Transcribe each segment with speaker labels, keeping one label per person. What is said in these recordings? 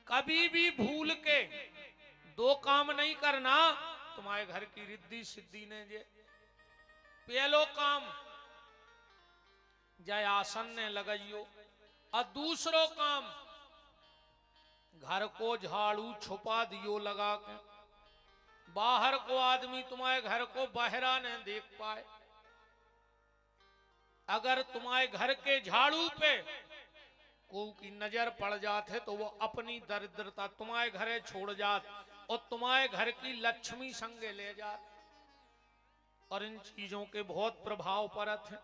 Speaker 1: कभी भी भूल के दो काम नहीं करना। तुम्हारे घर की रिद्धि सिद्धि ने जे पहलो काम जय आसन ने लगाइयो, और दूसरो काम घर को झाड़ू छुपा दियो लगा के, बाहर को आदमी तुम्हारे घर को बहरा न देख पाए। अगर तुम्हारे घर के झाड़ू पे कोई की नजर पड़ जाते तो वो अपनी दरिद्रता तुम्हारे घरे छोड़ जात और तुम्हारे घर की लक्ष्मी संगे ले जात। और इन चीजों के बहुत प्रभाव पड़त हैं।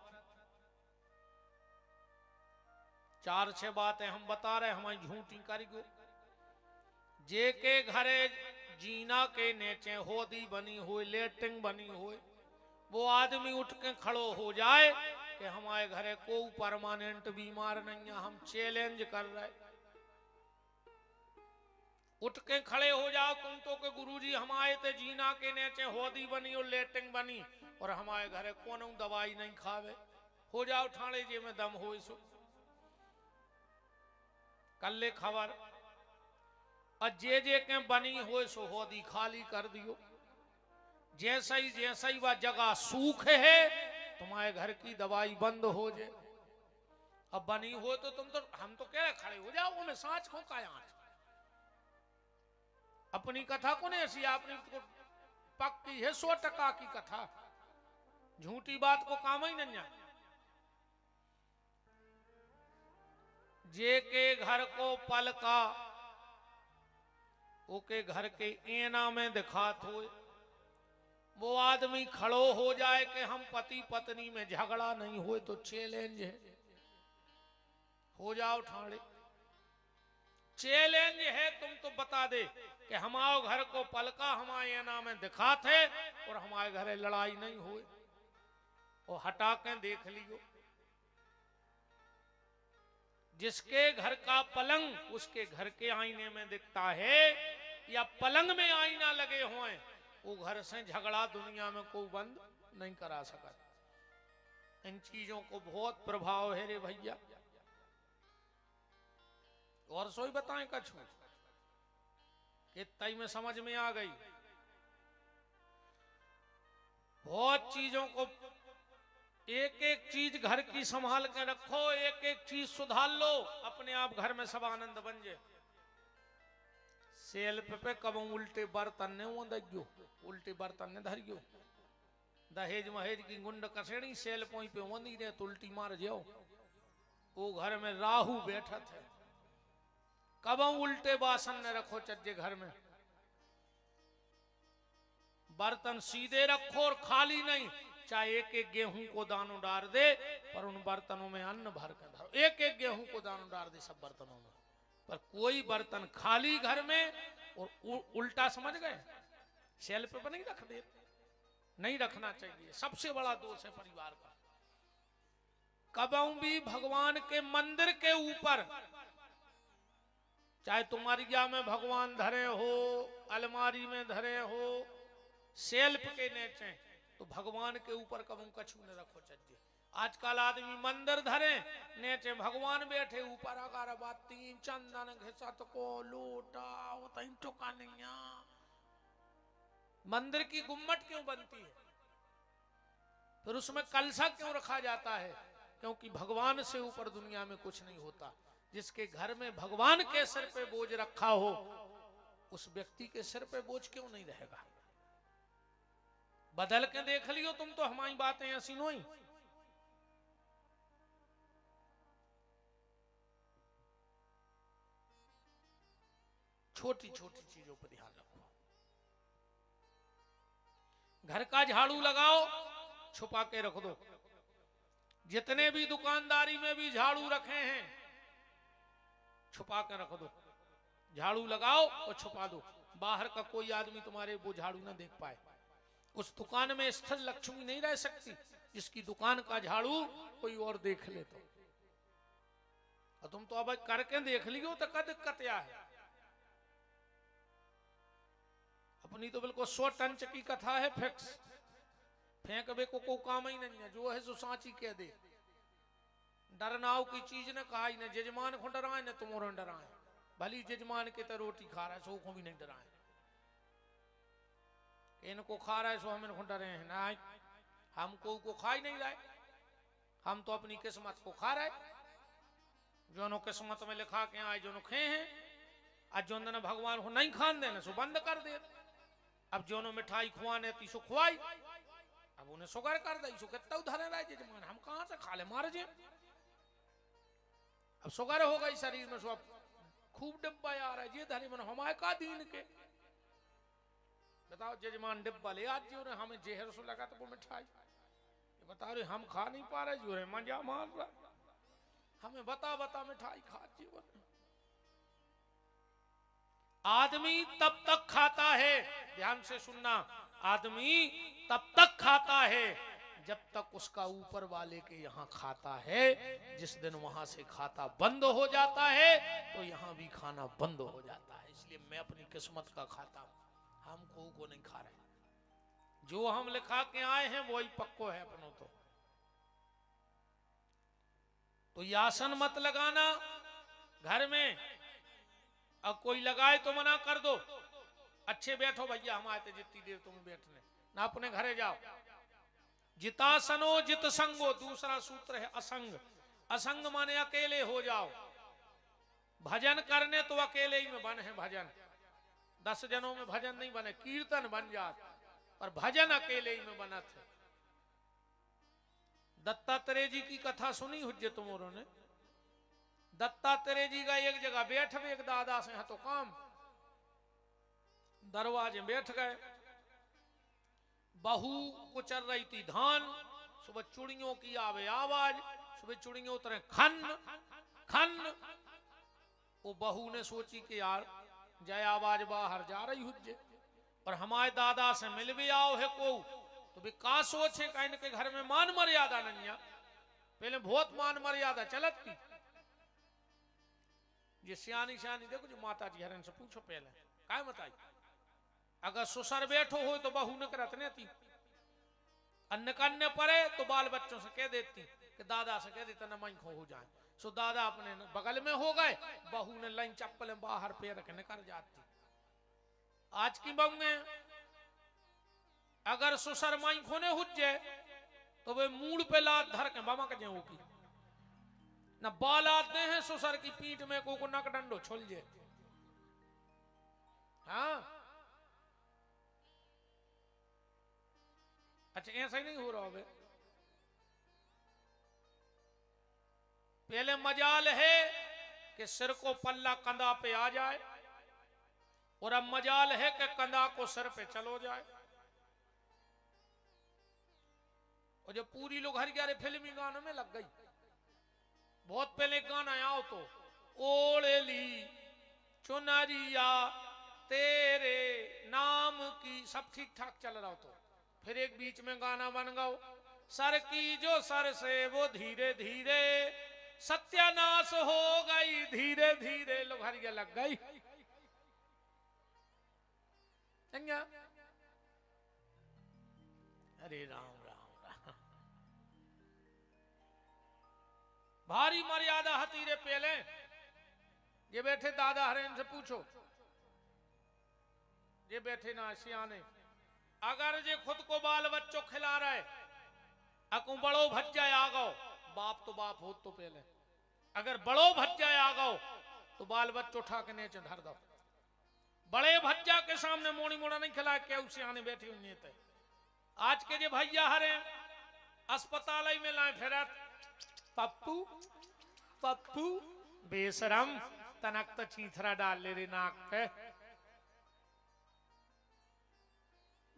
Speaker 1: 4-6 बातें हम बता रहे, हमारी झूठी करियो। जे के घरे जीना के नीचे होदी बनी हो, लेटिंग बनी हो, वो आदमी उठ के खड़ो हो जाए कि हमारे घरे को परमानेंट बीमार नहीं है, हम चैलेंज कर रहे। उठ के खड़े हो जाओ तुम तो के गुरुजी हमारे ते जीना के नीचे होदी बनी और लेटिंग बनी और हमारे घरे कोनो दवाई नहीं खावे। हो जाओ ठाणे जे में दम हो सो कल्ले खबर। और जे के बनी हो सो होदी खाली कर दियो। जैसा ही वह जगह सूख है तुम्हारे घर की दवाई बंद हो जाए। अब बनी हो तो तुम तो हम तो कह रहे खड़े हो जाओ, मैं सांच को का आज अपनी कथा को नहीं ऐसी अपनी को पक्की है 100% की कथा, झूठी बात को काम ही नहीं है। जे के घर को पलका ओके घर के एना में दिखात हो, वो आदमी खड़ो हो जाए कि हम पति पत्नी में झगड़ा नहीं हुए तो चैलेंज है। हो जाओ ठाणे चैलेंज है। तुम तो बता दे कि हमारे घर को पलका हमारे एना में दिखात है और हमारे घरे लड़ाई नहीं हुए, और हटा के देख लियो। जिसके घर का पलंग उसके घर के आईने में दिखता है या पलंग में आईना लगे हुए, वो घर से झगड़ा दुनिया में कोई बंद नहीं करा सका। इन चीजों को बहुत प्रभाव है रे भैया। और सोई बताएं कछु कि तई में समझ में आ गई। बहुत चीजों को एक एक चीज घर की संभाल के रखो, एक एक चीज सुधार लो, अपने आप घर में सब आनंद बन जाए। सेल्फ पे कब उल्टे बर्तन ने वो दग्यो, उल्टे बर्तन ने धरियो। दहेज महेज की गुंड कसेड़ी सेल पोई पे वंदी ने तो उल्टी मार जाओ। वो घर में राहु बैठा थे। कब उल्टे बासन ने रखो चज्जे घर में। बर्तन सीधे रखो और खाली नहीं। चाहे एक एक गेहूं को दानों डाल दे पर उन बर्तनों में अन्न भर कर धरो। एक एक गेहूं को दानों डाल दे सब बर्तनों में, पर कोई बर्तन खाली घर में और उल्टा समझ गए सेल्फ पे नहीं रख दे। नहीं रखना चाहिए, सबसे बड़ा दोष है परिवार का। कबहू भी भगवान के मंदिर के ऊपर, चाहे तुम्हारिया में भगवान धरे हो, अलमारी में धरे हो, सेल्फ के नीचे, तो भगवान के ऊपर कबू कछु न रखो चज्जे। आजकल आदमी मंदिर धरे नीचे भगवान बैठे, ऊपर अगरबत्ती चंदन घिसत को लोटा टुका नहीं। मंदिर की गुम्मट क्यों बनती है, फिर उसमें कलशा क्यों रखा जाता है? क्योंकि भगवान से ऊपर दुनिया में कुछ नहीं होता। जिसके घर में भगवान के सिर पे बोझ रखा हो उस व्यक्ति के सिर पे बोझ क्यों नहीं रहेगा? बदल के देख लियो तुम तो हमारी बातें ऐसी नहीं। छोटी छोटी चीजों पर ध्यान रखो। घर का झाड़ू लगाओ, छुपा के रख दो। जितने भी दुकानदारी में भी झाड़ू रखे हैं छुपा के रख दो। झाड़ू लगाओ और छुपा दो, बाहर का कोई आदमी तुम्हारे वो झाड़ू ना देख पाए। उस दुकान में स्थिर लक्ष्मी नहीं रह सकती जिसकी दुकान का झाड़ू कोई और देख ले तो। और तुम तो अब करके देख लियो तो क्या दिक्कत है? अपनी तो बिल्कुल 100 टन की कथा है, फिक्स फेंक बे को काम ही नहीं है। जो है सो सांची कह दे। डरनाव की चीज ने कहा ही ना, जजमान को डराए ना तुम और डराए। भली जजमान के तो रोटी खा रहा है सो को भी नहीं डराए, इनको खा रहा है सो हम इनको डरे हैं ना, हमको को खा ही नहीं रहा है, हम तो अपनी किस्मत को खा रहे, जो किस्मत में लिखा के आए जो खे हैं, आज जो ने भगवान को नहीं खान देने सो बंद कर दे, अब जो मिठाई खुआने थी सो खुआई, अब उन्हें शुगर कर दे सो कितना उधर रहा है जजमान, हम कहां से खा ले मार जे, अब शुगर हो गई शरीर में सो अब खूब डिब्बा आ रहा है, ये धरे मन हमारे का दीन के, बताओ जजमान डिब्बा ले आज जो हमें जहर सो लगा तो वो मिठाई, बता रहे हम खा नहीं पा रहे, जो है मजा मार रहा, हमें बता बता मिठाई खा जीवन। आदमी तब तक खाता है, ध्यान से सुनना, आदमी तब तक खाता है जब तक उसका ऊपर वाले के यहाँ खाता है, जिस दिन वहां से खाता बंद हो जाता है तो यहाँ भी खाना बंद हो जाता है। इसलिए मैं अपनी किस्मत का खाता हूं, हम को नहीं खा रहे, जो हम लिखा के आए हैं वही पक्को है अपनों तो यासन मत लगाना घर में, अब कोई लगाए तो मना कर दो, अच्छे बैठो भैया हम आए थे जितनी देर तुम्हें बैठने ना, अपने घरे जाओ। जितासनो जित संगो, दूसरा सूत्र है असंग, असंग माने अकेले हो जाओ, भजन करने तो अकेले ही में बन है भजन, 10 जनों में भजन नहीं बने, कीर्तन बन जात पर भजन अकेले ही में बना थे। दत्तात्रेय जी की कथा सुनी हुज्जे तुमोरों ने, दत्तात्रेय जी का एक जगह बैठ भी एक दादा से तो काम, दरवाजे बैठ गए, बहू को चल रही थी धान, सुबह चुड़ियों की आवे आवाज, सुबह चुड़ियों उतरे खन खन, वो बहू ने सोची कि यार जय आवाज बाहर जा रही हुज्जे और हमारे दादा से मिल भी आओ है को, तो भी का सोचे का इनके घर में मान मर्यादा नहीं है, पहले बहुत मान मर्यादा चलत थी, ये सियानी सियानी देखो जो माता जी हरन से पूछो पहले काय बताई, अगर ससुर बैठो हो तो बहू न करत ने थी, अन्न करने पड़े तो बाल बच्चों से कह देती कि दादा से कह देता न मैं हो जाए, सो दादा अपने बगल में हो गए, बहू ने लाइन चप्पल बाहर पैर रखने कर जाती। आज की बहू में अगर ससुर माई खोने हुज्जे तो वे मूड पे लात धर के बाबा के होगी न, बाल आते हैं ससुर की पीठ में को नक डंडो छोल जे, हाँ अच्छा ऐसा ही नहीं हो रहा होगा, पहले मजाल है कि सिर को पल्ला कंधा पे आ जाए और अब मजाल है कि कंधा को सिर पे चलो जाए, और जब पूरी लोग हर ग्यारह फिल्मी गानों में लग गई, बहुत पहले गाना आओ तो ओढ़ ली चुनरिया तेरे नाम की, सब ठीक ठाक चल रहा हो तो फिर एक बीच में गाना बन गया सर की जो सर से वो धीरे धीरे सत्यानाश हो गई, धीरे धीरे लोग हरिया लग गई, अरे राम राम राम, भारी मर्यादा हतीरे पहले ये बैठे दादा हरेन से पूछो, ये बैठे ना सियाने, अगर जे खुद को बाल बच्चों खिला रहे अकू बड़ो भज जाए आ गो, बाप तो बाप हो तो पहले, अगर बड़ो भज जाए आ गो तो बाल बच्चों उठा के नीचे धर दो, बड़े भज्जा के सामने मोड़ी मोड़ा नहीं खिलाए, क्या उसे आने बैठी हुई थे। आज के जो भैया हरे अस्पताल में लाए फिर पप्पू पप्पू बेशरम तनक तो चीथरा डाल ले रे नाक पे,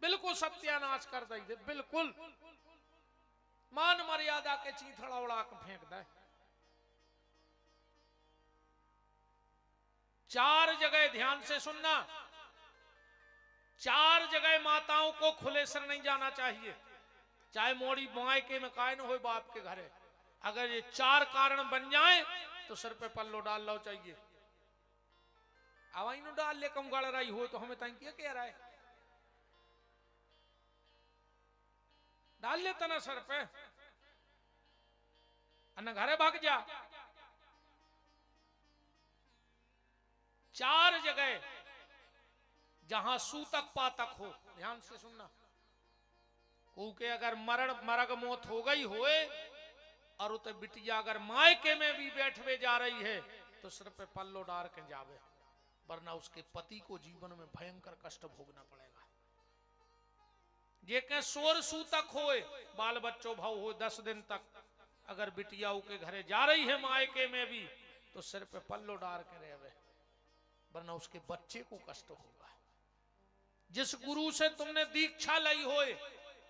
Speaker 1: बिल्कुल सत्यानाश कर दे, बिल्कुल मान मर्यादा के चीथड़ा उड़ा के फेंक दे। 4 जगह ध्यान से सुनना, 4 जगह माताओं को खुले सिर नहीं जाना चाहिए, चाहे मोड़ी मायके में काय न हो बाप के घरे, अगर ये 4 कारण बन जाए तो सिर पे पल्लो डाल लो चाहिए, आवाई नो डाल ले कम गड़ रही हो तो हमें तंग क्या कह रहा है, डाल लेता ना सर पे, अन्ना घरे भाग जा, 4 जगह जहां सूतक पातक हो, ध्यान से सुनना, क्योंकि अगर मरग मौत हो गई होए और उते बिटिया अगर मायके में भी बैठवे जा रही है तो सिर पे पल्लो डार के जावे, वरना उसके पति को जीवन में भयंकर कष्ट भोगना पड़ेगा। जे के सोर सूतक होए, बाल बच्चों भाव हो 10 दिन तक, अगर बिटिया के घरे जा रही है मायके में भी तो सिर पे पल्लो डार के रहे, वरना उसके बच्चे को कष्ट होगा। जिस गुरु से तुमने दीक्षा ली होए,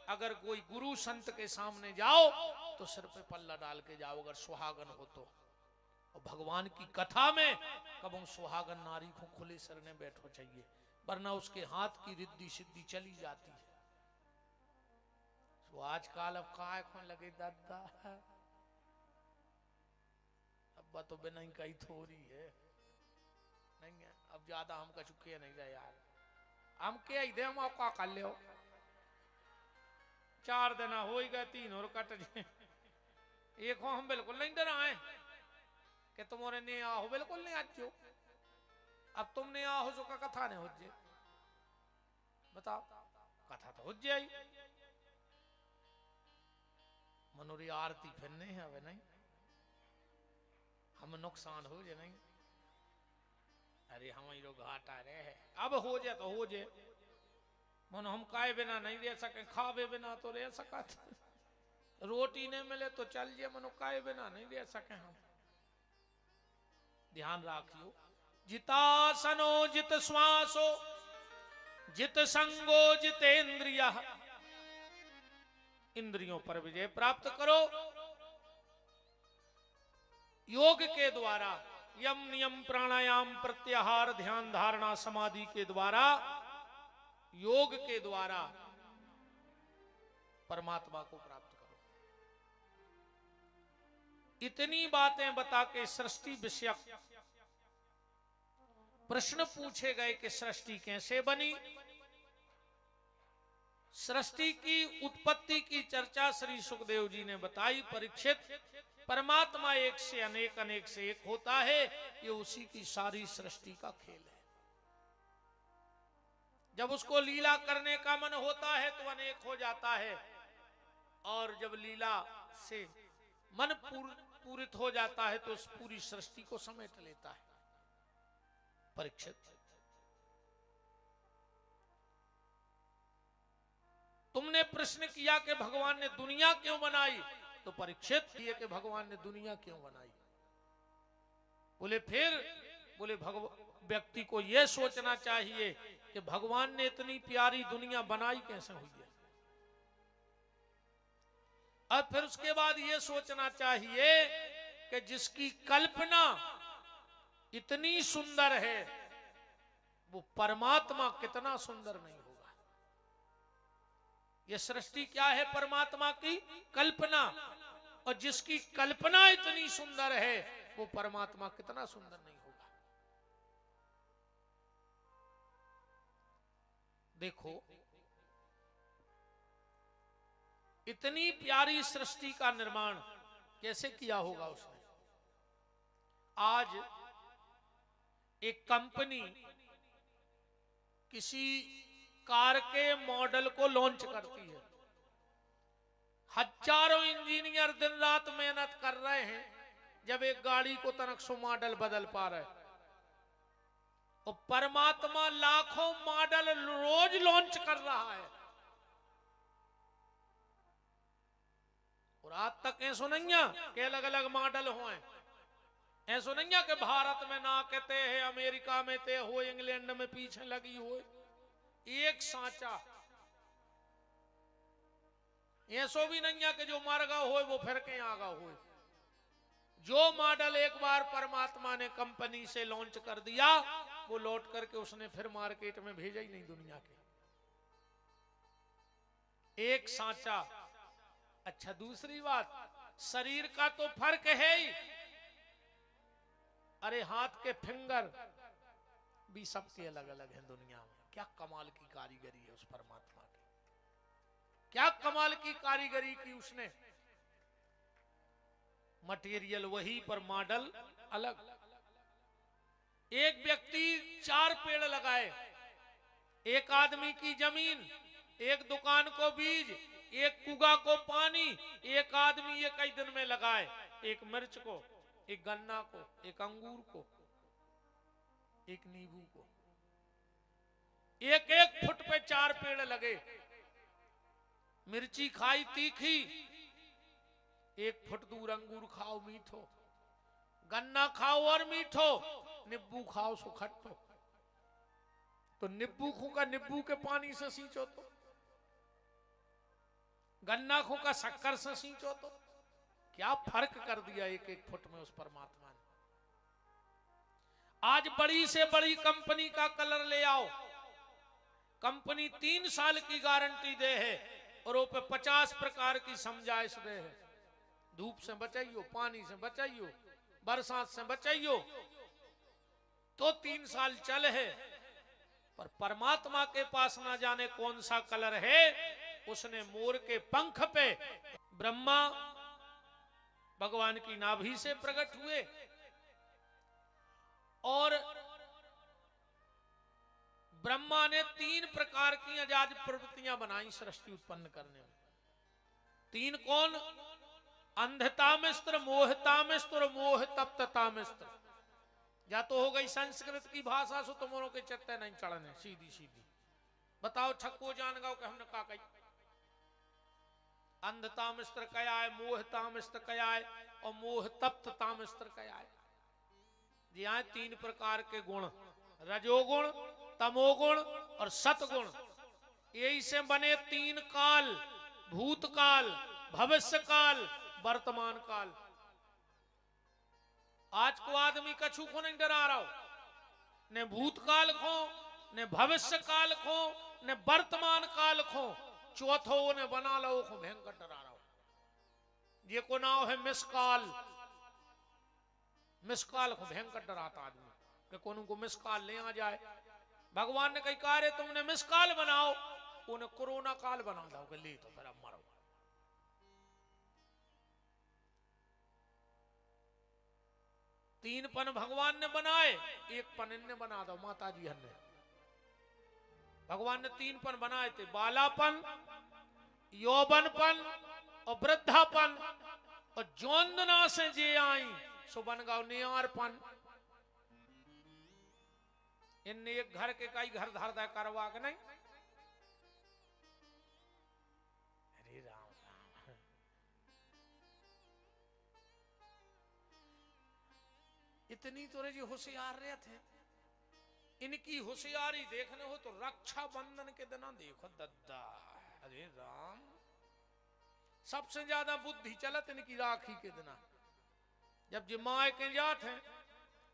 Speaker 1: अगर कोई गुरु संत के सामने जाओ तो सिर पे पल्ला डाल के जाओ, अगर सुहागन हो तो। और भगवान की कथा में कब सुहागन नारी को खुले सिर ने बैठो चाहिए, वरना उसके हाथ की रिद्धि सिद्धि चली जाती है। तो आजकल अब काय कौन लगे दादा, अब तो बिना ही कही थोड़ी है, नहीं है अब ज्यादा हम का चुके नहीं रहे यार, हम क्या ही दे मौका कर ले, 4 दिन हो ही गए, 3 और कट जाए, एक हो हम बिल्कुल नहीं डराए कि तुम्हारे ने आओ, बिल्कुल नहीं आज, अब तुमने आओ जो का कथा ने हो जाए, बताओ कथा तो हो जाए, मनोरी आरती फिर नहीं है, अब नहीं हम नुकसान हो जाए, नहीं अरे हम ही लोग घाटा रहे हैं, अब हो जाए तो हो जाए, मनो हम खाए बिना नहीं रह सके, खावे बिना तो रह सका, रोटी नहीं मिले तो चल जाए, मनो खाए बिना नहीं रह सके हम। ध्यान रखियो, जितासनो जित श्वासो जित संगो जितेंद्रिय, इंद्रियों पर विजय प्राप्त करो योग के द्वारा, यम नियम प्राणायाम प्रत्याहार ध्यान धारणा समाधि के द्वारा, योग के द्वारा परमात्मा को प्राप्त करो। इतनी बातें बता के सृष्टि विषयक प्रश्न पूछे गए कि सृष्टि कैसे बनी। सृष्टि की उत्पत्ति की चर्चा श्री सुखदेव जी ने बताई। परीक्षित, परमात्मा एक से अनेक, अनेक से एक होता है, ये उसी की सारी सृष्टि का खेल है। जब उसको लीला करने का मन होता है तो अनेक हो जाता है, और जब लीला से मन पूरित हो जाता है तो उस पूरी सृष्टि को समेट लेता है। परीक्षित, तुमने प्रश्न किया कि भगवान ने दुनिया क्यों बनाई, तो परीक्षित ये कि भगवान ने दुनिया क्यों बनाई। बोले फिर, बोले व्यक्ति को यह सोचना चाहिए कि भगवान ने इतनी प्यारी दुनिया बनाई कैसे हुई है। अब फिर उसके बाद यह सोचना चाहिए कि जिसकी कल्पना इतनी सुंदर है वो परमात्मा कितना सुंदर नहीं होगा। यह सृष्टि क्या है? परमात्मा की कल्पना, और जिसकी कल्पना इतनी सुंदर है वो परमात्मा कितना सुंदर नहीं होगा। देखो, इतनी प्यारी सृष्टि का निर्माण कैसे किया होगा उसने। आज एक कंपनी किसी कार के मॉडल को लॉन्च करती है, हजारों इंजीनियर दिन रात मेहनत कर रहे हैं, जब एक गाड़ी को तनक सो मॉडल बदल पा रहे, और परमात्मा लाखों मॉडल रोज लॉन्च कर रहा है। और आज तक ऐसो नहीं है कि अलग अलग मॉडल हो, ऐसो नहीं है कि भारत में ना कहते हैं, अमेरिका में ते हो, इंग्लैंड में पीछे लगी हो, एक सांचा। ऐसो भी नहीं है कि जो मर गया हो वो फिर के आगा हो। जो मॉडल एक बार परमात्मा ने कंपनी से लॉन्च कर दिया, वो लौट करके उसने फिर मार्केट में भेजा ही नहीं दुनिया के। एक सांचा। अच्छा, दूसरी बात, शरीर का तो फर्क है ही। अरे हाथ के फिंगर भी सबके अलग अलग हैं दुनिया में। क्या कमाल की कारीगरी है उस परमात्मा की, क्या कमाल की कारीगरी की उसने। मटेरियल वही पर मॉडल अलग। एक व्यक्ति 4 पेड़ लगाए, एक आदमी की जमीन, एक दुकान को बीज, एक कुआ को पानी, एक आदमी ये कई दिन में लगाए, एक मिर्च को, एक गन्ना को, एक अंगूर को, एक नींबू को। एक एक फुट पे 4 पेड़ लगे। मिर्ची खाई तीखी, 1 फुट दूर अंगूर खाओ मीठो, गन्ना खाओ और मीठो, नींबू खाओ सो खट्टो। तो नींबू खो का नींबू के पानी से सींचो, तो गन्ना खो का शक्कर से सींचो, तो क्या फर्क कर दिया 1-1 फुट में उस परमात्मा ने। आज बड़ी से बड़ी कंपनी का कलर ले आओ, कंपनी 3 साल की गारंटी दे है और वो पे 50 प्रकार की समझाइश दे है। धूप से बचाइयो, पानी से बचाइयो, बरसात से बचाइयो, तो 3 साल चल है। पर परमात्मा के पास ना जाने कौन सा कलर है। उसने मोर के पंख पे, ब्रह्मा भगवान की नाभि से प्रकट हुए और ब्रह्मा ने 3 प्रकार की अजाद प्रवृत्तियां बनाई सृष्टि उत्पन्न करने में। 3 कौन? अंधतामिस्त्र, मोहतामिस्त्र और मोह तप्ततामिस्त्र। या तो हो गई संस्कृत की भाषा सो तुमरों के चत्ते नहीं चढ़ने, सीधी सीधी बताओ छक्को जान गाओ कि हमने का कही। अंधतामिस्त्र क्या है, मोहतामिस्त्र क्या है और मोह तप्ततामिस्त्र क्या है। यहाँ 3 प्रकार के गुण, रजोगुण, तमोगुण और सतगुण। यही से बने 3 काल, भूतकाल, भविष्य काल, वर्तमान काल। आज को आदमी कछु को नहीं डरा रहा हो, ने भूतकाल को, ने भविष्य काल को, ने वर्तमान काल को, चौथो ने बना लो को भयंकर डरा रहा हो। ये को नाम है मिसकाल। मिसकाल को भयंकर डराता आदमी कि कौन को मिसकाल ले आ जाए। भगवान ने कही कार्य तुमने मिसकाल बनाओ, उन्हें कोरोना काल बना दो ले, तो फिर अब मरो। तीन पन भगवान ने बनाए, 1 पन इनने बना दो माता जी हन्ने। भगवान ने 3 पन बनाए थे, बालापन, यौवनपन और वृद्धापन। और जोंदना से जे आई सो बन गाओ नियारपन। इनने एक घर के कई घर धर दे करवा के नहीं। अरे राम राम, इतनी तो जी होशियार रहे थे। इनकी होशियारी देखने हो तो रक्षाबंधन के दिन देखो दद्दा। अरे राम, सबसे ज्यादा बुद्धि चलत इनकी राखी के दिन, जब जे माए के जात हैं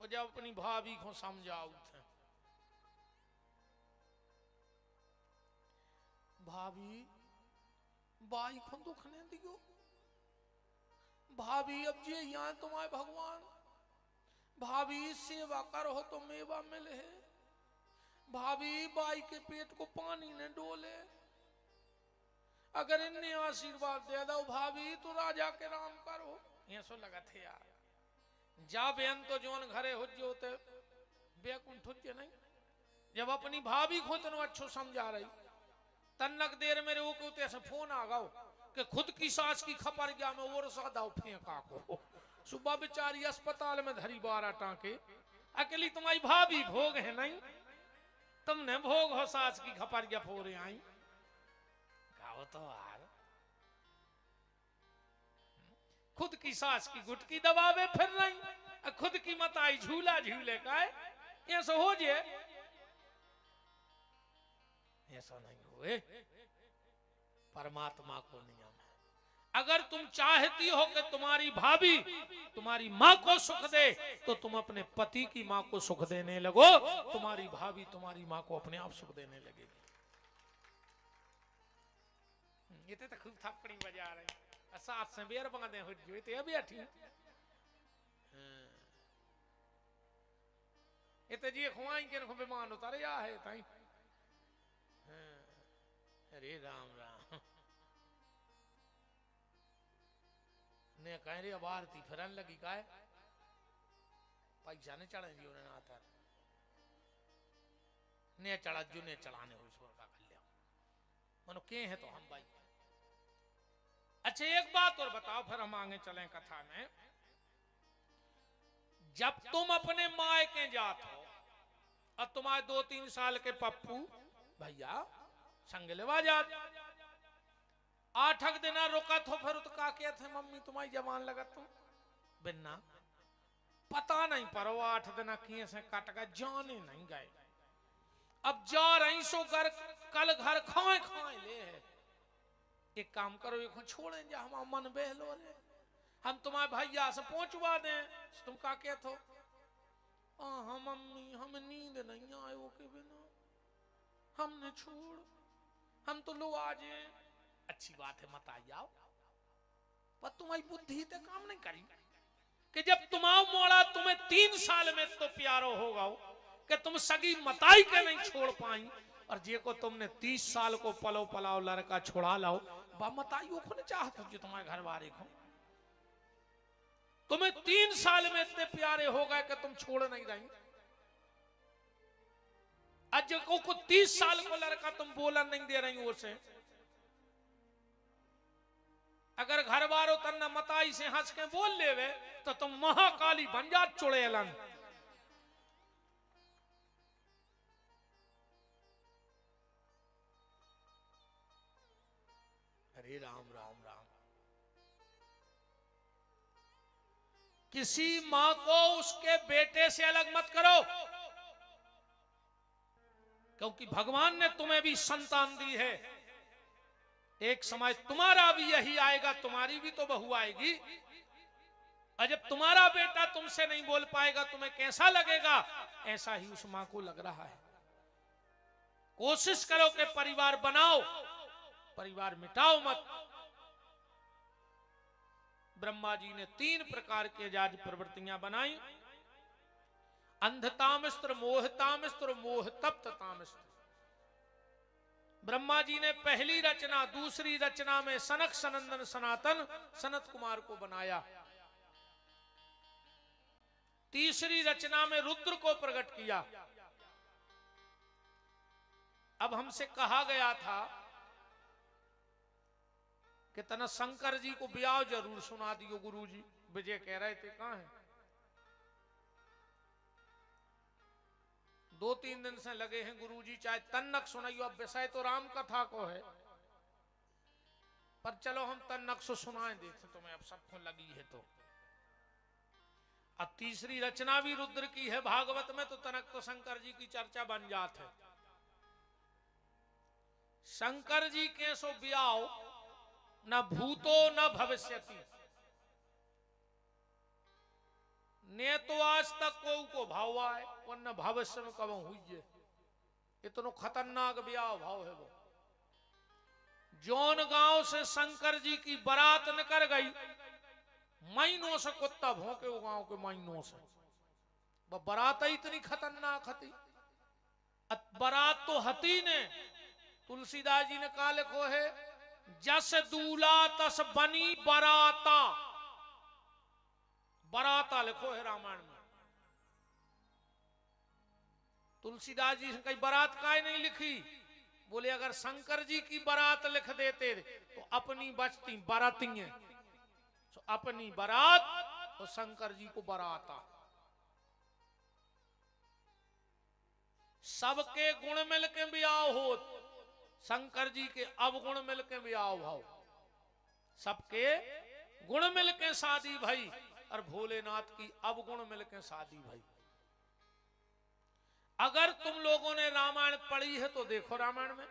Speaker 1: और जब अपनी भाभी को समझाओ थे, भाभी बाई को दुखने दियो, भाभी अब जे यहाँ तुम्हारे भगवान, भाभी सेवा करो तो मेवा मिले है, भाभी बाई के पेट को पानी ने डोले, अगर इन्हें आशीर्वाद दे दो भाभी तो राजा के राम करो। ये सो लगा थे यार, जा बेन तो जोन घरे हो होते बेकुंठ हो नहीं। जब अपनी भाभी को तो अच्छो समझा रही, तन्नक देर मेरे वो कहते ऐसे फोन आ गाओ कि खुद की सास की खपर गया मैं और सादा फेंका को। सुबह बेचारी अस्पताल में धरी 12 टांके, अकेली तुम्हारी भाभी भोग है नहीं, तुमने भोग हो सास की खपर गया फोरे आई गाओ तो यार। खुद की सास की गुटकी दबावे फिर नहीं, खुद की मताई झूला झूले का है। ऐसा हो जे, ऐसा नहीं हुए। परमात्मा को नियम है, अगर तुम चाहती हो कि तुम्हारी भाभी तुम्हारी माँ को सुख दे तो तुम अपने पति की माँ को सुख देने लगो, तुम्हारी भाभी तुम्हारी माँ को अपने आप सुख देने लगेगी। ये तो खूब थप्पड़ी बजा रहे, साथ से बेर बांधे हो जो ते अभी अठी इते जी खुआई के को बेमान उतारे या है ताई। अरे राम राम ने कह रे अब आरती फिरन लगी काय पैसा ने चढ़े जी उन्हें आता ने चढ़ा जो ने चढ़ाने हो ईश्वर का कल्याण मनो के हैं तो हम भाई। अच्छा एक बात और बताओ फिर हम आगे चलें कथा में। जब तुम अपने माए के जात हो और तुम्हारे 2-3 साल के पप्पू भैया संगलेवा जात 8 दिन रुका तो फिर तो का कहते थे मम्मी तुम्हारी जवान लगा तुम बिन्ना पता नहीं पर 8 दिन किए से कट गए जाने नहीं गए। अब जा रही सो घर कल घर खाए खाए ले है। एक काम करो एक छोड़े जा हम मन बहलो रे हम तुम्हारे भैया से पहुंचवा दें तुम का कहते हो हाँ मम्मी हम नींद नहीं आयो के बिना हमने छोड़ हम तो लो आज अच्छी बात है मत आ जाओ पर तुम्हारी बुद्धि तो काम नहीं करी कि जब तुम्हारा मोड़ा तुम्हें 3 साल में तो प्यारो होगा कि तुम सगी मताई के नहीं छोड़ पाई और जे को तुमने 30 साल को पलो पलाओ लड़का छोड़ा लाओ बा मताई को नहीं चाहता जो तुम्हारे घर वाले को तुम्हें 3 साल में इतने प्यारे हो गए कि तुम छोड़ नहीं रही। आज को 30 साल को लड़का तुम बोला नहीं दे रही उसे अगर घर वालों तन्ना मताई से हंस के बोल लेवे तो तुम महाकाली बन जा चुड़ैलन। हरे राम राम राम। किसी मां को उसके बेटे से अलग मत करो क्योंकि भगवान ने तुम्हें भी संतान दी है। एक समय तुम्हारा भी यही आएगा तुम्हारी भी तो बहू आएगी और जब तुम्हारा बेटा तुमसे नहीं बोल पाएगा तुम्हें कैसा लगेगा ऐसा ही उस मां को लग रहा है। कोशिश करो कि परिवार बनाओ परिवार मिटाओ मत। ब्रह्मा जी ने 3 प्रकार के जाज प्रवृत्तियां बनाई अंधतामिस्त्र मोहतामिस्त्र मोह तप्ततामिस्त्र। ब्रह्मा जी ने पहली रचना दूसरी रचना में सनक सनंदन सनातन सनत कुमार को बनाया। तीसरी रचना में रुद्र को प्रकट किया। अब हमसे कहा गया था कि तना शंकर जी को ब्याह जरूर सुना दियो गुरु जी। विजय कह रहे थे कहां है 2-3 दिन से लगे हैं गुरुजी चाहे तन्नक सुनाइयो। अब विषय तो राम कथा को है पर चलो हम तन्नक से सुनाएं देखते तुम्हें अब सबको लगी है तो। अब तीसरी रचना भी रुद्र की है भागवत में तो तनक तो शंकर जी की चर्चा बन जात है। शंकर जी के सो ब्याह न भूतो न भविष्यति ने तो आज तक को भाव आए और न भविष्य में कब हुई है। इतना खतरनाक ब्याह भाव है वो। जौन गांव से शंकर जी की बारात निकल गई महीनों से कुत्ता भौंके वो गांव के महीनों से वो बारात इतनी खतरनाक हती। बारात तो हती ने तुलसीदास जी ने कहा लिखो है जस दूला तस बनी बराता। बराता लिखो है रामायण में। तुलसीदास जी ने कई बारात काहे नहीं लिखी बोले अगर शंकर जी की बारात लिख देते तो अपनी बचती बारातियां तो अपनी बारात तो शंकर जी को बराता। सबके गुण मिल के ब्याह हो शंकर जी के अवगुण मिल के ब्याह भाव सबके गुण मिल के शादी भई और भोलेनाथ की अवगुण मिल के शादी भई। अगर तुम लोगों ने रामायण पढ़ी है तो देखो रामायण में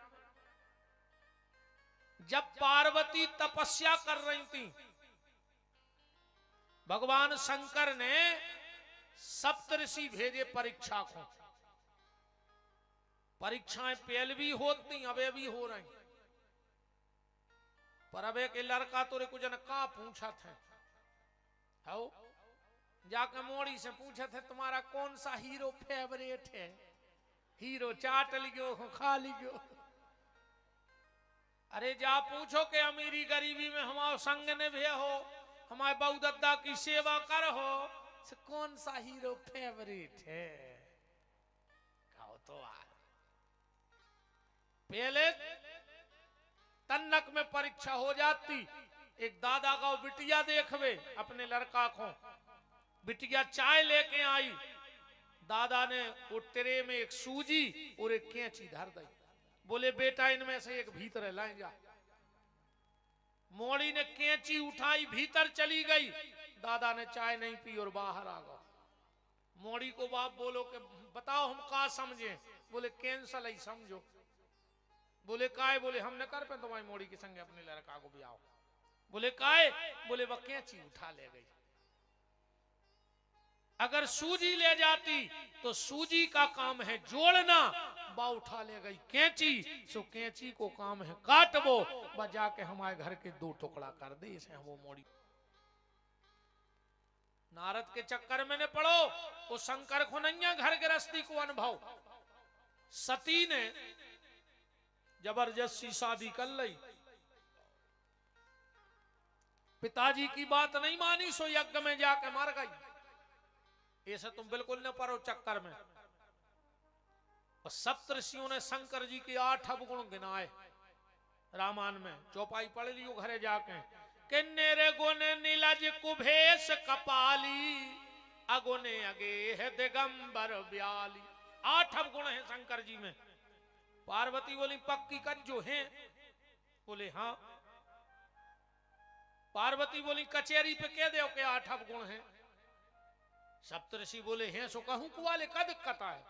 Speaker 1: जब पार्वती तपस्या कर रही थी भगवान शंकर ने सप्तऋषि भेजे परीक्षा को। परीक्षाएं पहले भी होती अब भी हो रही पर अब एक लड़का तो कुछ न का पूछा था हो जाकर मोड़ी से पूछे थे तुम्हारा कौन सा हीरो फेवरेट है। हीरो चाट लियो खा लियो। अरे जा पूछो कि अमीरी गरीबी में हमारे संग ने भी हो हमारे बाऊ दद्दा की सेवा कर हो कौन सा हीरो फेवरेट है कहो तो यार पहले तन्नक में परीक्षा हो जाती। एक दादा का बिटिया देखवे अपने लड़का को, बिटिया चाय लेके आई, दादा ने वो ट्रे में एक सूजी और एक कैंची धर दी। बोले बेटा इनमें से एक भीतर लाए जा। मोड़ी ने कैंची उठाई, भीतर चली गई। दादा ने चाय नहीं पी और बाहर आ गया। मोड़ी को बाप बोलो कि बताओ हम का समझे। बोले कैंसल ही समझो। बोले काय? बोले हम न कर पे तुम्हारी मोड़ी के संगे अपने लड़का को भी आओ। बोले काय? बोले वह कैंची उठा ले गई। अगर सूजी ले जाती तो सूजी का काम है जोड़ना, बा उठा ले गई कैंची, सो कैंची को काम है काटबो, बा जाके हमारे घर के 2 टुकड़ा कर दे। इसे वो मोड़ी नारद के चक्कर में न पड़ो। वो शंकर खुनैया घर गृहस्थी को अनुभव। सती ने जबरदस्ती शादी कर ली, पिताजी की बात नहीं मानी, सो यज्ञ में जाके मर गई। ऐसे तुम बिल्कुल न पड़ो चक्कर में। और सप्तऋषियों ने शंकर जी के 8 अवगुण गिनाए रामायण में। चौपाई पढ़ लियो घरे जाके। किन्नेरे गुण नीलज कुभेश कपाली, अगुने अगे है दिगंबर ब्याली। 8 अवगुण है शंकर जी में। पार्वती बोली पक्की कर जो है? बोले हाँ। पार्वती बोली कचेरी पे कह दो के 8 अवगुण है। सप्तऋषि बोले हैं सो कहूं कुआले का दिक्कत है?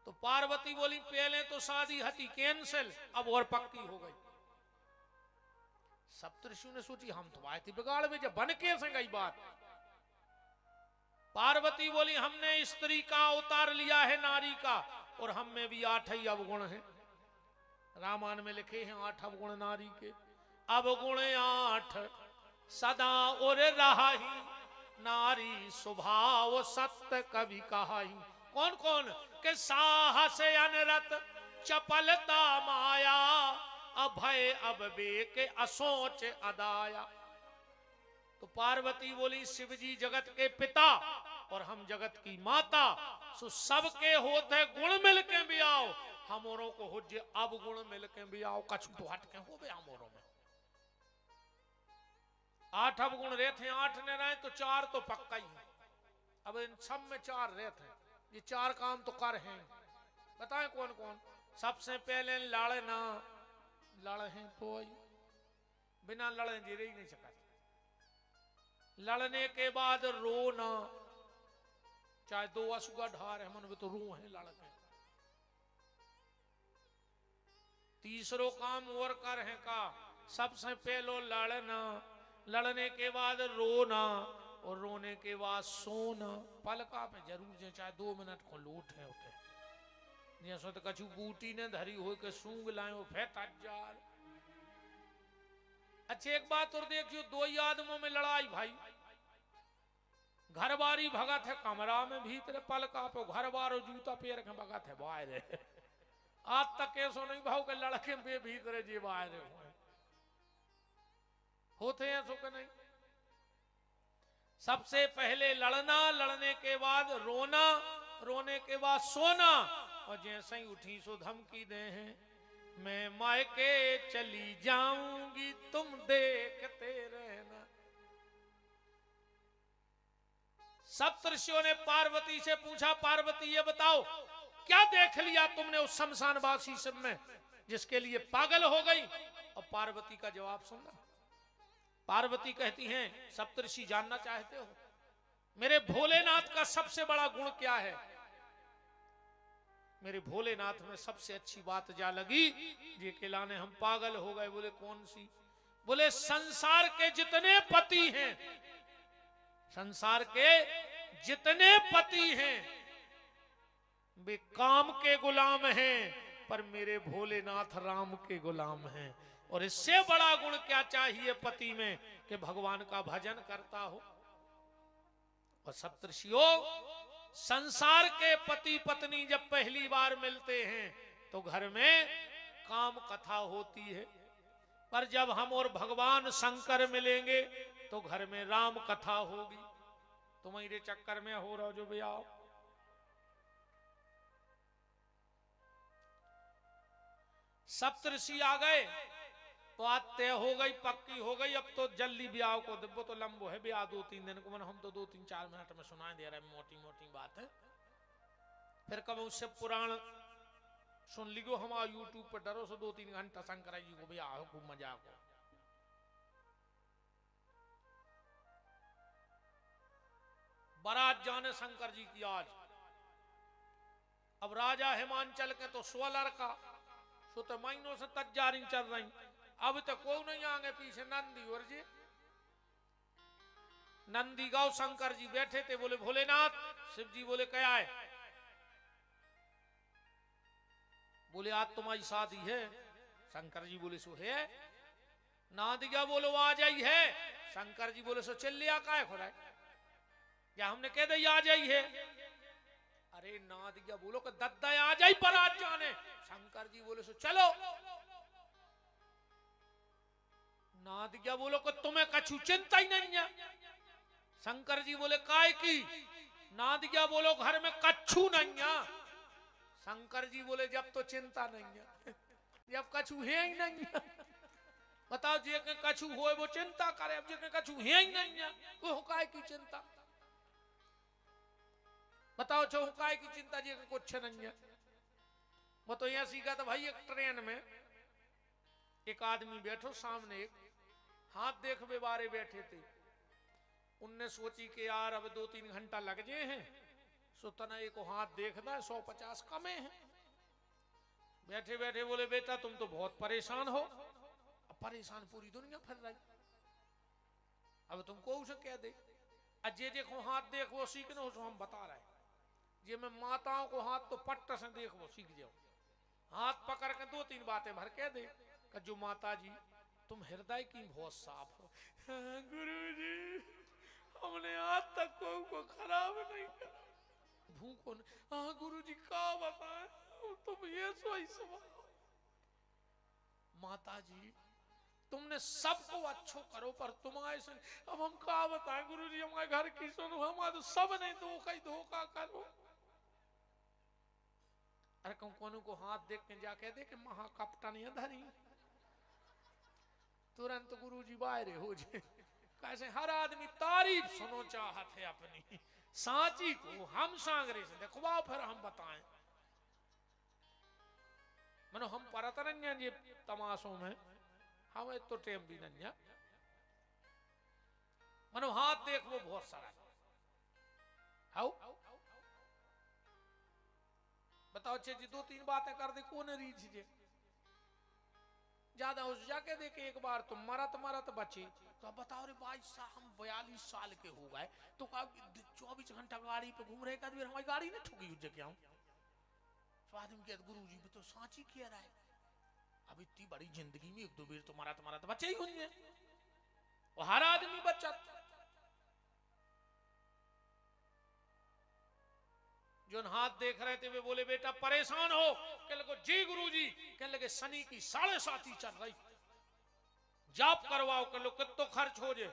Speaker 1: तो पार्वती बोली पहले तो शादी हती कैंसिल, अब और पक्की हो गई। सप्तऋषियों ने सोची हम तो आए थे बिगाड़ में, जब बन कैसे गई बात। पार्वती बोली हमने स्त्री का अवतार लिया है नारी का, और हम में भी 8 ही अवगुण हैं। रामायण में लिखे हैं 8 अवगुण नारी के। अवगुण 8 सदा और रहाही, नारी स्वभाव सत्य कवि कहाई। कौन कौन? के साहस अनरत, चपलता माया, अभय अविवेक असोच अदाया। तो पार्वती बोली शिव जी जगत के पिता और हम जगत की माता, सो सबके होते गुण मिल के भी आओ, हमोरों को हो जे अब गुण मिल के भी आओ। कछु तो हट के हो बे हमोरों में। 8 अवगुण रहते हैं, 8 ने रहे तो 4 तो पक्का ही है। अब इन सब में 4 रहते हैं। ये 4 काम तो कर हैं। बताएं कौन कौन? सबसे पहले लड़ना, लड़ हैं तो बिना लड़े जी रही नहीं सकते। लड़ने के बाद रोना, चाहे 2 असुगा ढार है मन में तो रो है लड़ के। तीसरो काम और कर है का, सबसे पहले लड़ना, लड़ने के बाद रोना, और रोने के बाद सोना। पलका पे जरूर जे चाहे 2 मिनट को लूट है उठे। जैसे तो कछु बूटी ने धरी हो के सूंग लाए वो फेंक हजार। अच्छा एक बात और देखियो, 2 ही आदमों में लड़ाई भाई। घर बारी भगत है कमरा में भीतर, पलका पे घर बारो जूता पैर के भगत है बाहर। आज तक ऐसो नहीं भाव के लड़के पे भीतर जी बाहर होते हैं सो के नहीं। सबसे पहले लड़ना, लड़ने के बाद रोना, रोने के बाद सोना, और जैसे ही उठी सो धमकी दे हैं, मैं मायके चली जाऊंगी तुम देखते रहना। सप्तऋषियों ने पार्वती से पूछा, पार्वती ये बताओ क्या देख लिया तुमने उस शमशानवासी सब में जिसके लिए पागल हो गई? और पार्वती का जवाब सुनना। पार्वती कहती हैं सप्तऋषि जानना चाहते हो मेरे भोलेनाथ का सबसे बड़ा गुण क्या है? मेरे भोलेनाथ में सबसे अच्छी बात जा लगी ये खिलाने हम पागल हो गए। बोले कौन सी? बोले संसार के जितने पति हैं, संसार के जितने पति हैं वे काम के गुलाम हैं, पर मेरे भोलेनाथ राम के गुलाम हैं। और इससे बड़ा गुण क्या चाहिए पति में कि भगवान का भजन करता हो। और सप्तऋषियों, संसार के पति पत्नी जब पहली बार मिलते हैं तो घर में काम कथा होती है, पर जब हम और भगवान शंकर मिलेंगे तो घर में राम कथा होगी। तुम्हारे चक्कर में हो रहा जो भी आओ। सप्तऋषि आ गए तो आज तय हो गई, पक्की हो गई। अब तो जल्दी ब्याह को दिब्बो तो लंबो है ब्याह 2-3 दिन को, मन हम तो 2-3-4 मिनट में सुनाई दे रहे हैं, मोटी मोटी बात है। फिर कब उससे पुराण सुन लियो हमारा यूट्यूब पर, डरो से 2-3 घंटा शंकर जी को ब्याह हो, खूब मजा को। बारात जाने शंकर जी की आज। अब राजा हिमांचल के तो 16 का सो तो महीनों से तैयारी चल रही, अब तो कोई नहीं आगे पीछे नंदी और जी नंदी गांव शंकर जी बैठे थे, बोले भोलेनाथ। शिव जी बोले क्या है? बोले आज तुम्हारी शादी है। शंकर जी बोले सो है। नादिया बोलो आ जाई है। शंकर जी बोले सो चल लिया का है खुदा, क्या हमने कह दी आ जाई है? अरे नादिया बोलो कि दद्दा आ जाई पर आज जाने। शंकर जी बोले सो चलो। नादिया बोलो कि तुम्हें कछु चिंता ही नहीं है। शंकर जी बोले काय की? नादिया बोलो घर में कछु नहीं है। शंकर जी बोले जब तो चिंता नहीं है, जब कछु है ही नहीं है। बताओ जे के कछु होए वो चिंता करे, अब जे के कछु है ही नहीं है वो काय की चिंता? बताओ जो काय की चिंता, जे के कुछ नहीं है। वो तो यह सीखा था भाई, एक ट्रेन में एक आदमी बैठो, सामने एक हाथ देखवे बारे बैठे थे। उनने सोची कि यार अब 2-3 घंटा लग जाए हैं, सो तना एक हाथ देखना है, 150 कमे हैं। बैठे बैठे बोले बेटा तुम तो बहुत परेशान हो। अब परेशान पूरी दुनिया फिर रही, अब तुमको उसे कह दे अजय देखो हाथ देख वो सीखना हो, सो हम बता रहे ये मैं माताओं को हाथ तो पट्ट से देख वो सीख जाओ। हाथ पकड़ के 2-3 बातें भर कह दे कि जो माता जी तुम हृदय की बहुत साफ हो। हाँ, गुरु जी हमने आज तक को खराब नहीं करा, भूखो नहीं। हाँ गुरु जी का बताए तुम ये सोई सवाल। माता जी तुमने सबको अच्छो करो पर तुम ऐसे, अब हम का बताएं गुरु जी, हमारे घर की सुनो, हमारे तो सब ने धोखा ही धोखा करो। अरे कौन को हाथ देख के जा कह दे कि महाकपटा नहीं धरी, तुरंत गुरु जी बाहर हो जाए। कैसे हर आदमी तारीफ सुनो चाहत है अपनी, सांची को हम सांगरे से देखो फिर हम बताएं। मनो हम परत नहीं ये तमाशों में, हमें तो टेम भी नहीं है। मनो हाथ देख वो बहुत सारा हाउ बताओ चे जी 2-3 बातें कर दे कौन रीछ जे ज्यादा उस जाके देखे एक बार तुम मरत मरत बचे। तो अब बताओ रे भाई साहब हम 42 साल के हो गए तो 24 घंटा गाड़ी पे घूम रहे, का हमारी गाड़ी नहीं ठुकी उस जगह। तो आदमी कहते गुरु जी भी तो सांची किया रहा है, अब इतनी बड़ी जिंदगी में 1-2 बार तो मरत बचे ही हुई है, और हर आदमी बचत जो हाथ देख रहे थे वे बोले बेटा परेशान हो? कह लगे जी गुरु जी। कह लगे शनि की 7.5 चल रही, जाप करवाओ। कह लो कितो खर्च हो जाए?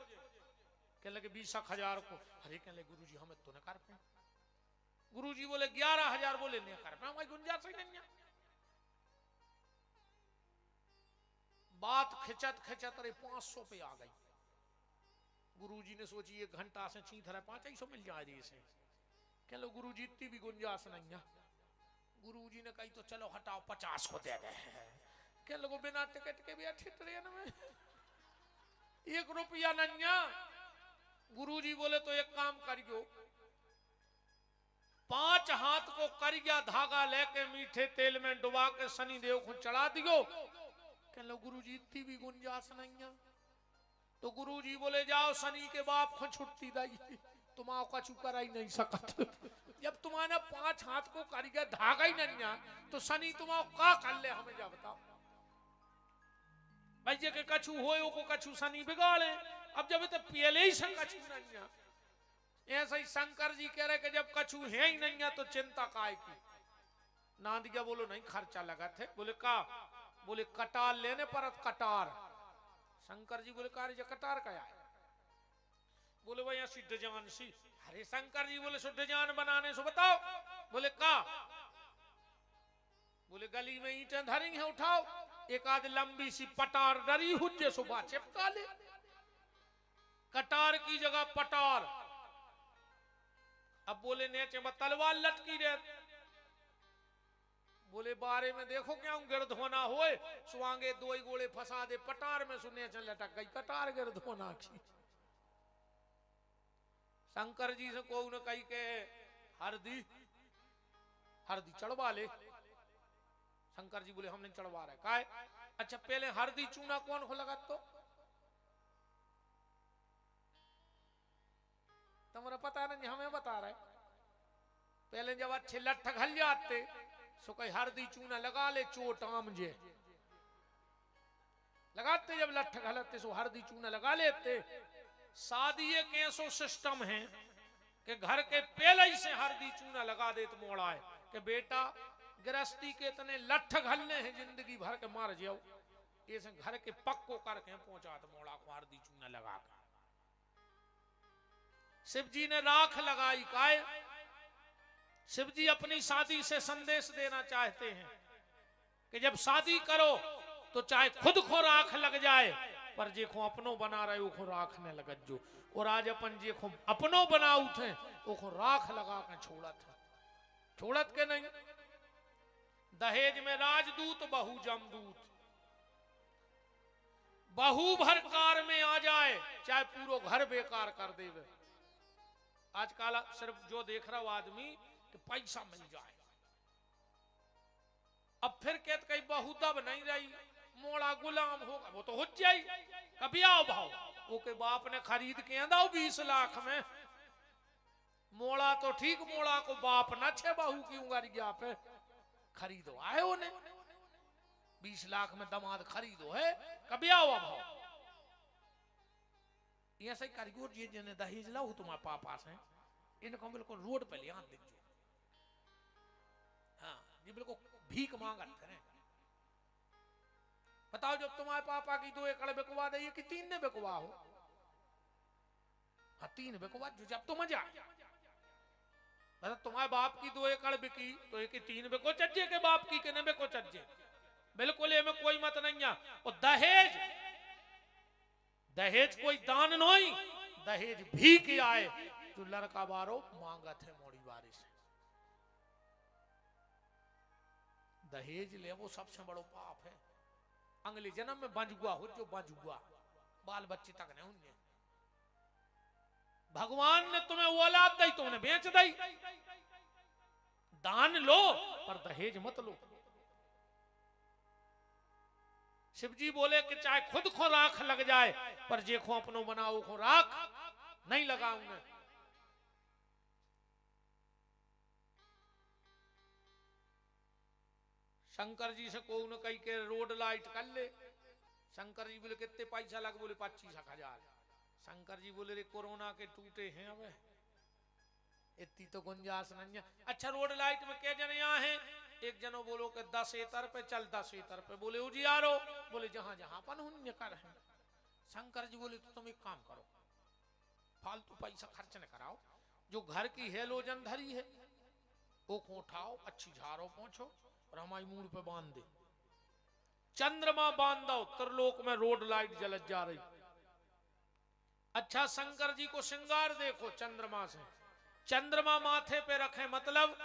Speaker 1: कह लगे 20,000 को। अरे कह लगे गुरु जी हमें तो न कर पाए। गुरु जी बोले 11,000, बोले नहीं कर पाए, हमारी गुंजाइश ही नहीं है। बात खिंचत खिंचत रे 500 पे आ गई। गुरु जी ने सोची 1 घंटा से चीथ रहा 500 मिल जाए से। कह लो गुरु जी इतनी भी गुंजाइश नहीं है। गुरु जी ने कही तो चलो हटाओ 50 को दे दे। कह लो बिना टिकट के भी अच्छी ट्रेन में 1 रुपया नहीं है। गुरु जी बोले तो एक काम करियो, 5 हाथ को करिया धागा लेके मीठे तेल में डुबा के शनि देव को चढ़ा दियो। कह लो गुरु जी इतनी भी गुंजाइश नहीं है। तो गुरु जी बोले जाओ शनि के बाप को छुट्टी दी, तुम्हारा कछु करा ही नहीं सकत। जब तुम्हारा 5 हाथ को करिया धागा ही नहीं है तो शनि तुम्हारा का कर ले, हमें जा बताओ भाई। जे के कछु होए को कछु शनि बिगाड़े। अब जब तो पहले ही संग कछु नहीं है, ऐसा ही शंकर जी कह रहे कि जब कछु है ही नहीं है तो चिंता काय की? नादिया बोलो नहीं खर्चा लगा थे। बोले का? बोले कटार लेने पर कटार। शंकर जी बोले कार्य कटार का है? बोले भाई सिद्ध जान सी। अरे शंकर जी बोले शुद्ध जान बनाने से बताओ। बोले का? बोले गली में ईंटें धरी हैं, उठाओ एक आध लंबी सी पटार डरी हुज्जे सुबह चिपका ले। कटार की जगह पटार। अब बोले नीचे में तलवार लटकी रहे। बोले बारे में देखो क्या गिरद होना होए, सुआंगे दो ही गोले फंसा दे पटार में, सुने चल लटक गई कटार गिरद होना की। शंकर जी से को न कही के हरदी हरदी चढ़वा ले। शंकर जी बोले हम नहीं चढ़वा रहे। काय? अच्छा पहले हरदी चूना कौन को लगा? तो तुम्हारा पता नहीं, हमें बता रहे। पहले जब अच्छे लठ घल जाते सो कहीं हरदी चूना लगा ले, चोट आम जे लगाते। जब लठ घलते सो हरदी चूना लगा लेते। शादी एक ऐसो सिस्टम है कि घर के पहले ही से हरदी चूना लगा दे तो मोड़ा है कि बेटा गृहस्थी के इतने लठ घलने हैं जिंदगी भर के मार जाओ, ऐसे घर के पक्को करके पहुंचा तो मोड़ा को हरदी चूना लगा कर। शिव जी ने राख लगाई। काय? शिव जी अपनी शादी से संदेश देना चाहते हैं कि जब शादी करो तो चाहे खुद को राख लग जाए पर जेखो अपनो बना रहे हो राख ने लगत जो। और आज अपन जेखो अपनो बनाऊ थे वो राख लगा के छोड़त के नहीं। दहेज में राजदूत बहू जमदूत। बहू भर कार में आ जाए चाहे पूरा घर बेकार कर देवे। आजकल सिर्फ जो देख रहा हो आदमी कि पैसा मिल जाए। अब फिर कहते कहीं बहू दब नहीं रही, मोड़ा गुलाम होगा, वो तो हो जाए। कभी आओ भाव ओके बाप ने खरीद के आंदा 20 लाख में। मोड़ा तो ठीक, मोड़ा को बाप न छे बहू की उंगरिया पे खरीदो आए उन्हें 20 लाख में दामाद खरीदो है। कभी आओ भाव ये सही कारीगर जी जिन्हें दहेज लाओ तुम्हारे पापा से इनको बिल्कुल रोड पे ले दीजिए। हाँ जी बिल्कुल भीख मांगत करें। बताओ जब तुम्हारे पापा की 2 एकड़ बिकवा दे कि 3 ने बिकवा हो? हाँ 3 बिकवा जो जब तो मजा। मतलब तुम्हारे बाप की 2 एकड़ बिकी तो एक 3 बिको चज्जे के बाप की के बिको चज्जे। बिल्कुल ये में कोई मत नहीं है। और दहेज दहेज कोई दान नहीं, दहेज भीख आए जो लड़का बारो मांगत है मोड़ी बारिश। दहेज ले वो सबसे बड़ो पाप है। अगले जन्म में बंजुआ हो जो बंजुआ बाल बच्चे तक नहीं होंगे। भगवान ने तुम्हें औलाद दी तुमने बेच दी। दान लो पर दहेज मत लो। शिव जी बोले कि चाहे खुद को राख लग जाए पर जेखो अपनो बनाओ को राख नहीं लगाऊंगा। शंकर जी से को कही के रोड लाइट कर ले। शंकर जी बोले कितने पैसा लग? बोले 25,000। शंकर जी बोले रे कोरोना के टूटे हैं अब इतनी तो गुंजाइश नहीं है। अच्छा रोड लाइट में क्या जने यहाँ हैं? एक जनो बोलो कि 10 एतर पे चल 10 एतर पे। बोले उजियारो। बोले जहां जहां अपन हुन्य कर है। शंकर जी बोले तो तुम एक काम करो फालतू पैसा खर्च न कराओ, जो घर की हेलोजन धरी है वो को उठाओ अच्छी झाड़ो पहुंचो और हमारी मूड पे बांध दे। चंद्रमा बांध दो त्रिलोक में रोड लाइट जलत जा रही। अच्छा शंकर जी को श्रृंगार देखो चंद्रमा से। चंद्रमा माथे पे रखे मतलब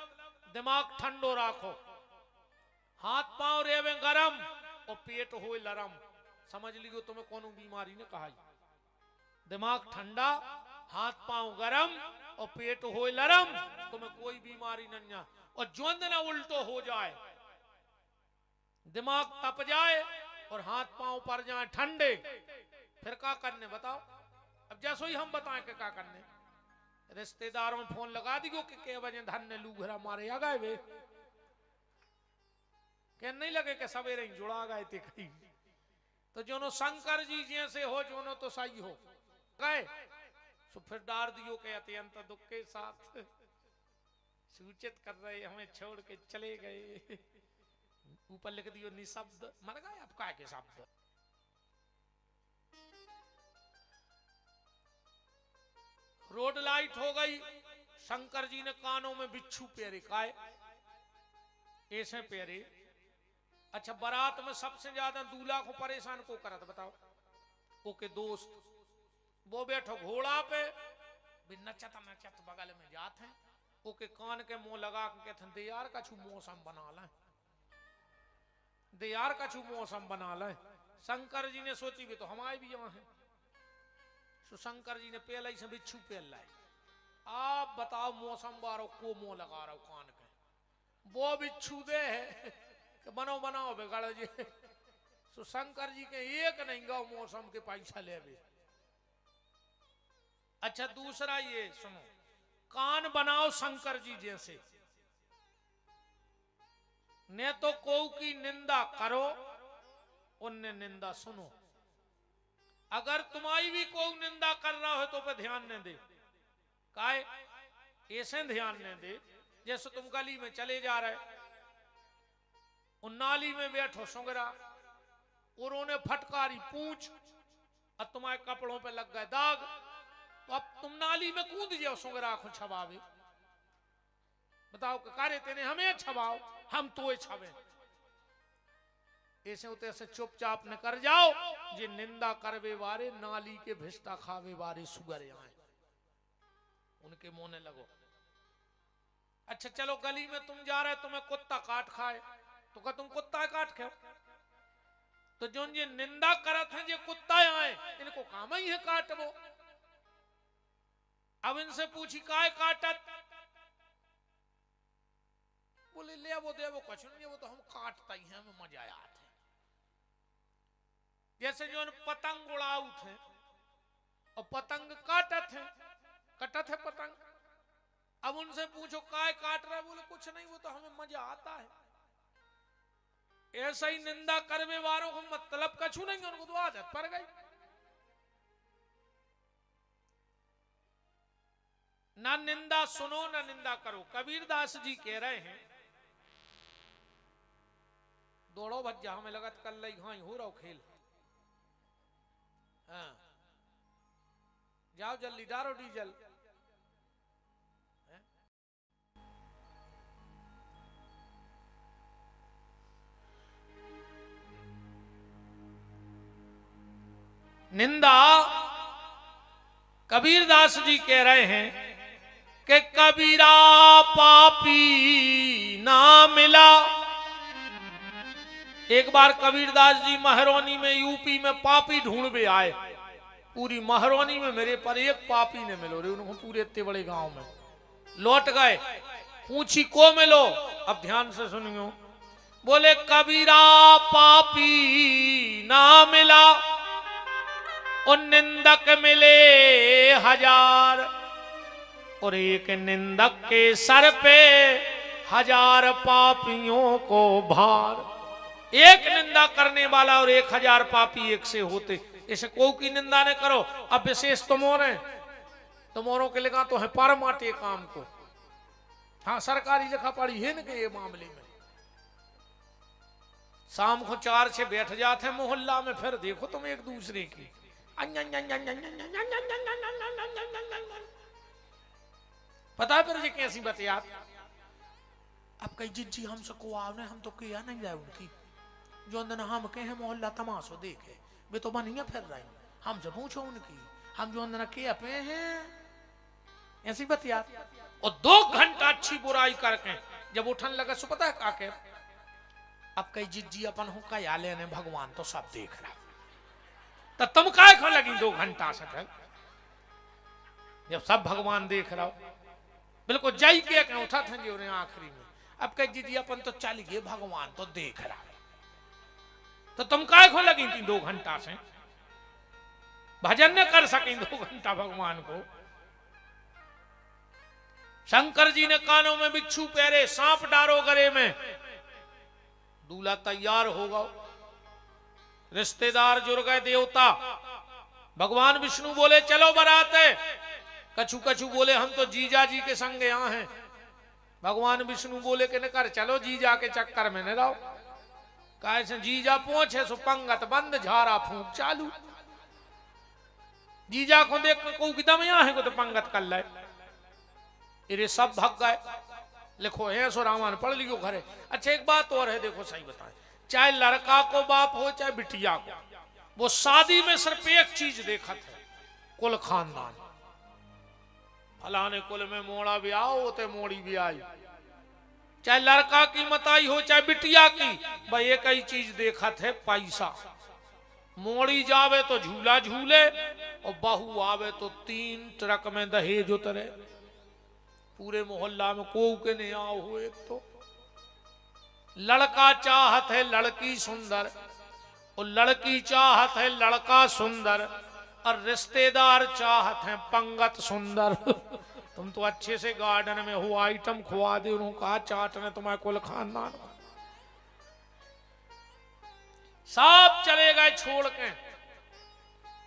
Speaker 1: दिमाग ठंडो राखो, हाथ पांव रेवे गरम और पेट हो लरम। समझ लियो तुम्हें कौन बीमारी ने कहा। दिमाग ठंडा, हाथ पांव गरम और पेट हो लरम, तुम्हें कोई बीमारी नहीं है। और ज्वंद ना उल्टो हो जाए, दिमाग तप जाए और हाथ पांव पर जाए ठंडे, फिर क्या करने बताओ? अब जैसो ही हम बताएं कि क्या करने। रिश्तेदारों में फोन लगा दियो कि के बजे धन ने लूघरा मारे आ गए वे के नहीं लगे कि सवेरे ही जुड़ा गए थे कहीं। तो जोनो शंकर जी जैसे हो जोनो तो सही हो गए तो फिर डार दियो के अत्यंत दुख के साथ सूचित कर रहे हमें छोड़ के चले गए। ऊपर लिख दियो निशब्द मर गए। अब क्या के शब्द? रोड लाइट हो गई। शंकर जी ने कानों में बिच्छू पेरे। काय ऐसे पेरे अच्छा बारात में सबसे ज्यादा दूल्हा को परेशान को करत बताओ? ओके दोस्त, वो बैठो घोड़ा पे भी नचत नचत बगल में जात है, ओके कान के मुंह लगा के कहते दे यार कछु मौसम बना ले, दे यार कछु मौसम बना ले। शंकर जी ने सोची भी तो हमारे भी यहाँ है, तो शंकर जी ने पहले ही से बिच्छू पहल लाए, आप बताओ मौसम बारो को मुंह लगा रहा कान के, वो बिच्छू दे है कि बनो बनाओ बिगड़ जी। तो शंकर जी के एक नहीं गाओ मौसम के पैसा ले भी। अच्छा दूसरा ये सुनो, कान बनाओ शंकर जी जैसे, ने तो को की निंदा करो उनने निंदा सुनो, अगर तुम्हारी भी कोई निंदा कर रहा हो तो पे ध्यान न दे, काहे ऐसे ध्यान न दे जैसे तुम गली में चले जा रहे, उन नाली में बैठो सुंगरा और उन्हें फटकारी पूछ और तुम्हारे कपड़ों पे लग गए दाग, तो अब तुम नाली में कूद जाओ सुंगरा को छबावे, बताओ कि कारे तेने हमें छबाओ हम तो छबे, ऐसे होते ऐसे चुपचाप न कर जाओ जे निंदा करवे वारे नाली के भिस्ता खावे वारे सुगर आए, उनके मोने लगो। अच्छा चलो गली में तुम जा रहे तुम्हें कुत्ता काट खाए तो क्या तुम कुत्ता काट खाओ? तो जो ये निंदा करत हैं ये कुत्ता आए इनको काम ही है काट वो। अब इनसे पूछी काय काटत, बोले ले वो दे वो कुछ नहीं, वो तो हम काटता ही हैं, हमें मजा आया था। जैसे जो पतंग उड़ाऊ थे और पतंग काटत है, कटत है पतंग, अब उनसे पूछो काय काट रहा है, बोले कुछ नहीं वो तो हमें मजा आता है। ऐसा ही निंदा करने वालों को मतलब कछु नहीं, उनको तो आदत पड़ गई। ना निंदा सुनो ना निंदा करो। कबीरदास जी कह रहे हैं दौड़ो भज्जा हमें लगत कल लाई हाँ हो रहा खेल, हाँ जाओ जल्दी डारो डीजल। निंदा कबीरदास जी कह रहे हैं कि कबीरा पापी ना मिला। एक बार कबीरदास जी महरौनी में यूपी में पापी ढूंढ आए, पूरी महरौनी में मेरे पर एक पापी ने मिलो रे, उनको पूरे इतने बड़े गांव में लौट गए, पूछी को मिलो। अब ध्यान से सुनियो, बोले कबीरा पापी ना मिला और निंदक मिले 1000 और एक निंदक के सर पे 1000 पापियों को भार। एक निंदा करने वाला और 1000 पापी एक से होते, इसे को की निंदा न करो। अब विशेष तुमोरों के लिखा तो है परमाटे काम को, हाँ सरकारी लिखा पड़ी है न के ये मामले में। शाम को 4 से बैठ जाते हैं मोहल्ला में, फिर देखो तुम एक दूसरे की पता है फिर ये कैसी बतिया। अब कई जिज्जी हमसे को आवने हम तो किया नहीं जाए उनकी, जो अंदर हम के हैं मोहल्ला तमाशो देखे वे तो बनिया फिर रहे, हमसे पूछो उनकी, हम जो अंदर के पे हैं ऐसी बतिया। और 2 घंटा अच्छी बुराई करके जब उठन लगा सो पता है काके, अब कई जिज्जी अपन हो का या लेने भगवान तो सब देख रहा, तो तुम काय खो लगी 2 घंटा से फिर जब सब भगवान देख रहा हो। बिल्कुल जाई के उठा थे जी उन्हें आखिरी में, अब कह दीदी अपन तो चल गए भगवान तो देख रहा है, तो तुम काय खो लगी थी 2 घंटा से, भजन न कर सकें 2 घंटा भगवान को। शंकर जी ने कानों में बिच्छू पहरे, सांप डारो गले में, दूल्हा तैयार होगा, रिश्तेदार जुड़ गए, देवता। भगवान विष्णु बोले चलो बराते, कछु कछु बोले हम तो जीजा जी के संग यहाँ हैं। भगवान विष्णु बोले कि न कर चलो जीजा के चक्कर में न रहो, कैसे जीजा पहुंचे सो पंगत बंद, झारा फूंक चालू। जीजा को देख को एकदम यहाँ है को तो पंगत कर ले, इरे सब भग गए। लिखो है सो रामायण पढ़ लियो घरे। अच्छा एक बात और है, देखो सही बताए, चाहे लड़का को बाप हो चाहे बिटिया को, वो शादी में सिर्फ एक चीज देखत है, कुल खानदान। फलाने कुल में मोड़ा भी आओ होते मोड़ी भी आई, चाहे लड़का की मताई हो चाहे बिटिया की, भाई एक ही चीज देखत है, पैसा। मोड़ी जावे तो झूला झूले, और बहू आवे तो 3 ट्रक में दहेज उतरे। पूरे मोहल्ला में कोई के नहीं आओ हो। एक तो लड़का चाहत है लड़की सुंदर, और लड़की चाहत है लड़का सुंदर, और रिश्तेदार चाहत है पंगत सुंदर। तुम तो अच्छे से गार्डन में हो, आइटम खुआ दे, उन्होंने कहा चाट ने तुम्हारे कुल खानदान सब चले गए छोड़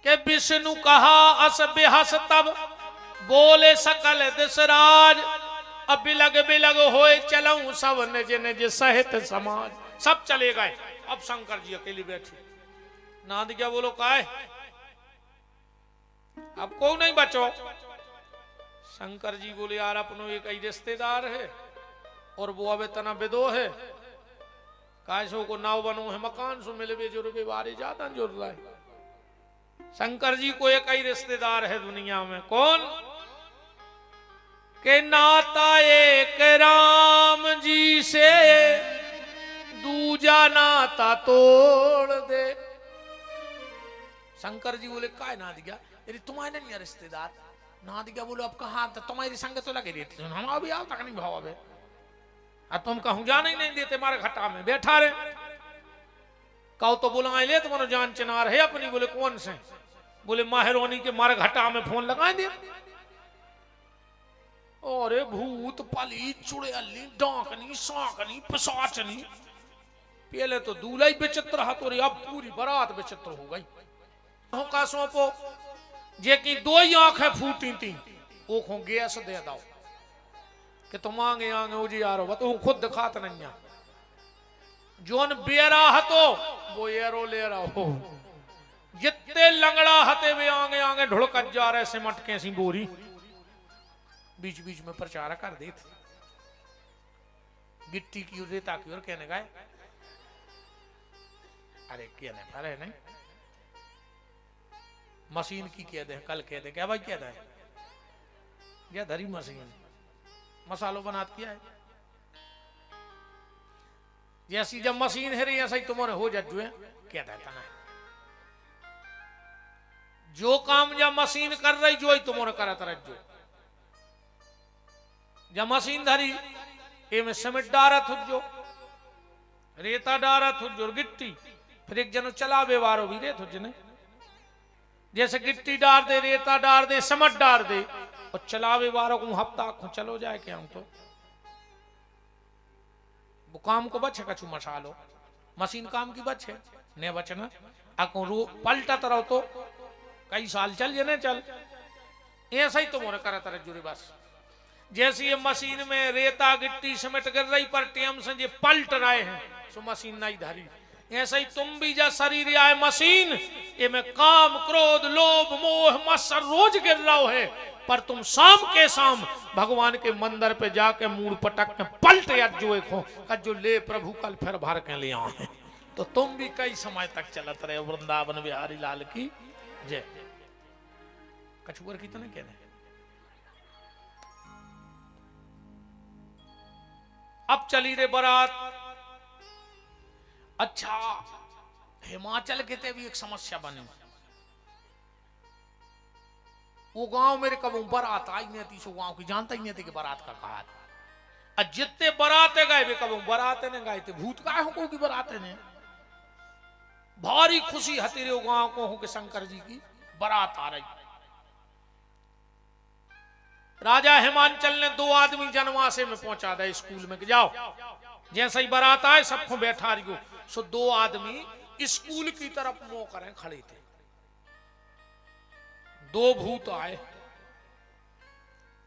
Speaker 1: के विष्णु कहा अस बेहस तब, बोले सकल दिसराज, अब बिलग बिलग होए चलऊं सब निज निज सहित समाज। सब चले गए, अब शंकर जी अकेले बैठे। नाद क्या बोलो काय, अब को नहीं बचो। शंकर जी बोले यार अपनो एक ही रिश्तेदार है, और वो अब इतना विदो है, कायसो को नाव बनो है मकान सो मिले जो रुपये बारे ज्यादा जोर रहा है। शंकर जी को एक ही रिश्तेदार है दुनिया में, कौन के नाता एक राम जी से दूजा नाता तोड़ दे। शंकर जी बोले काय ना दिया, यदि तुम्हारे नहीं रिश्तेदार ना दिया, बोलो अब कहाँ तुम्हारी संग तो लगे रहती, हम अभी आओ तक नहीं भाव अबे, अब तुम कहूं जाने ही नहीं देते मारे घटा में बैठा रहे। कहो तो बुलाए ले, तुम्हारा जान चिनार है अपनी। बोले कौन से, बोले माहरोनी के मारे घटा में फोन लगा दिया। अरे भूत पली चुड़ैली डांकनी साकनी पिशाचनी, पहले तो दूल्हा ही विचित्र हथोरी, अब पूरी बारात विचित्र हो गई। का सौंपो जे की 2 ही आंखें फूटी थी, वो खो गैस दे दो कि तुम आगे आगे उजी आ रहो, तो खुद दिखात नहीं। जोन बेरा हतो वो एरो ले रहो, जितने लंगड़ा हते वे आगे आगे ढुड़क जा रहे सिमट के सी बोरी। बीच बीच में प्रचार कर देते, गिट्टी की ओर रेता की ओर कहने गए, अरे कहने पर नहीं मशीन की कह दे, कल कह दे क्या भाई कह दे, यह धरी मशीन मसालो बनात किया है। जैसी जब मशीन है रही ऐसा ही तुम्हारे हो जाए क्या देता ना, जो काम जब मशीन कर रही जो ही तुम्हारे करत रह जो। जब मशीन धरी ए में सीमेंट डारत जो, रेता डारत जो, गिट्टी, फिर एक जनो चला व्यवहारो भी रेत हो, जैसे गिट्टी डाल दे, रेता डाल दे, सीमेंट डाल दे, और चलावे वालों को हफ्ता को चलो जाए क्या हम तो वो काम को बचे कछु मसालो, मशीन काम की बचे ने बचना। अको रो पलटत रहो तो कई साल चल जने चल, ऐसा ही तो मोरे करत रह जुरी बस। जैसे ये मशीन में रेता गिट्टी सीमेंट गिर रही पर टेम से जे पलट रहे हैं सो मशीन नहीं धरी, ऐसा ही तुम भी जा शरीर आए मशीन, ये में काम क्रोध लोभ मोह मत्सर रोज गिर रहा है, पर तुम शाम के शाम भगवान के मंदिर पे जाके मूड पटक के पलट जो ले प्रभु कल फिर भर के ले आए, तो तुम भी कई समय तक चलत रहे। वृंदावन बिहारी लाल की जय। कछुअर की तो नहीं कहने। अब चली रे बारात। अच्छा हिमाचल के ते भी एक समस्या बनी, वो गांव मेरे कब बारात आई नहीं थी, सो गांव की जानता ही नहीं थे कि बारात का कहा। जितने बाराते गए वे कब बाराते ने गए थे, भूत का हो की बाराते ने भारी खुशी हती रे गांव को हो कि शंकर जी की बारात आ रही। राजा हिमांचल ने 2 आदमी जनवासे में पहुंचा दे स्कूल में कि जाओ, जैसे ही बारात आए सबको बैठा रही हो। सो 2 आदमी स्कूल की तरफ मुंह करें खड़े थे। 2 भूत आए,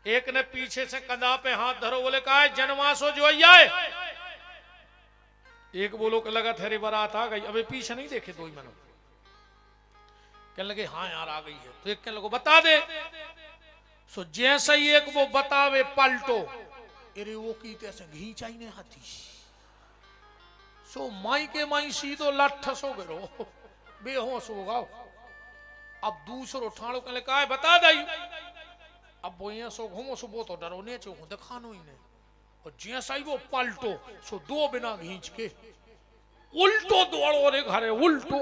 Speaker 1: एक ने पीछे से कंधा पे हाथ धरो, बोले कहा जनवासो जो आए। एक बोलो कि लगा थेरी बारात आ गई, अबे पीछे नहीं देखे 2 ही मनो कहने लगे हाँ यार आ गई है। तो एक कहने लगे बता दे। सो जैसे ही एक वो बतावे पलटो, तेरे वो की तैसे घी चाहिए हाथी सो माई के माई सीधो लठ सो गिरो बेहोश हो गाओ। अब दूसरो ठाणो के लिखा है बता दई अब वो यहाँ सो घूमो सो वो तो डरो ने चो दिखानो ही ने और जैसा ही वो पलटो सो दो बिना घींच के उल्टो दौड़ो रे घरे उल्टो।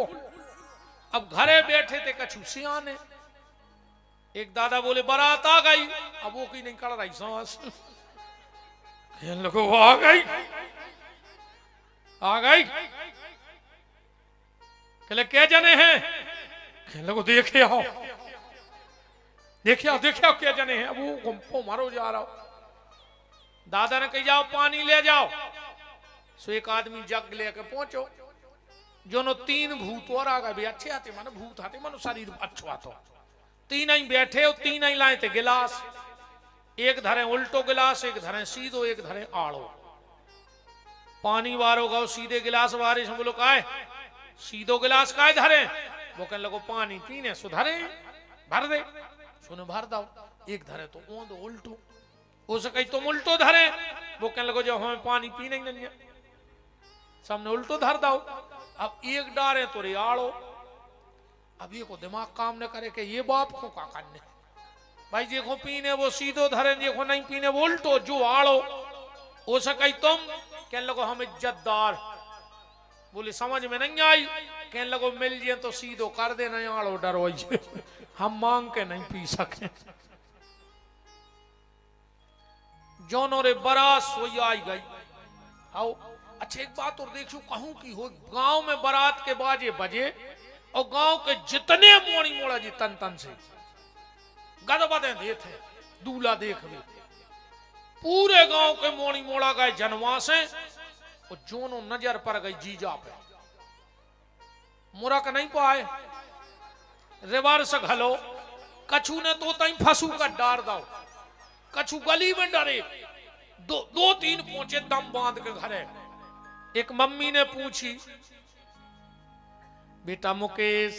Speaker 1: अब घरे बैठे थे कछु सियाने एक दादा बोले बारात आ गई अब वो की नहीं कर रही सांस लोगों आ गई कहले क्या जने हैं लोगों देखे आओ क्या जने हैं अब वो गुम्पो मारो जा रहा हो। दादा ने कही जाओ पानी ले जाओ सो एक आदमी जग लेके पहुंचो जो नो तीन भूत और आ गए अच्छे आते मानो भूत आते मानो शरीर अच्छो आतो तीन ही बैठे हो तीन ही लाए थे गिलास एक धरे उल्टो गिलास एक धरे सीधो एक धरे आड़ो पानी वारो गो सीधे गिलास वारे से बोलो काय सीधो गिलास काय धरे वो कहने लगो पानी पीने सुधरे भर दे सुने भर दो एक धरे तो ओंद उल्टो उसे कही तुम उल्टो धरे वो कहने लगो जब हमें पानी पीने ही नहीं सामने उल्टो धर दो अब एक डारे तो रे आड़ो अब ये को दिमाग काम न करे कि ये बाप को का करने भाई देखो पीने वो सीधो धरे देखो नहीं पीने वो उल्टो जो आड़ो हो सके तुम कहने लगो हम इज्जतदार बोले समझ में नहीं आई कहने लगो मिल जाए तो सीधो कर दे नहीं आड़ो डरो हम मांग के नहीं पी सके जोनो रे बरात सोई आई गई आओ। अच्छा एक बात और देखो कहूं की हो गांव में बारात के बाजे बजे और गांव के जितने मोड़ी मोड़ा जी तन तन से गदबदे देते दूल्हा देख ले पूरे गांव के मोड़ी मोड़ा गए जनवा से और जोनो नजर पर गई जीजा पे मुरक नहीं पाए रिवर्स घलो कछु ने तो तई फंसू का डार दो कछु गली में डरे दो तीन पहुंचे दम बांध के घरे। एक मम्मी ने पूछी बेटा मुकेश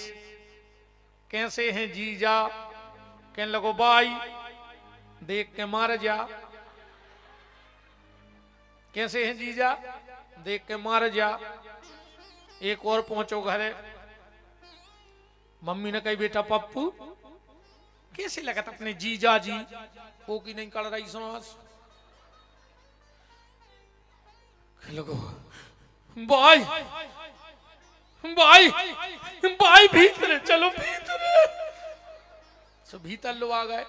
Speaker 1: कैसे हैं जीजा कहने लगो भाई देख के मार जा कैसे हैं जीजा देख के मार जा। एक और पहुंचो घरे मम्मी ने कही बेटा पप्पू कैसे लगा अपने जीजा जी वो की नहीं कर रही सांस लगो भाई भाई भाई भीतर चलो भीतर सो भीतर लो आ गए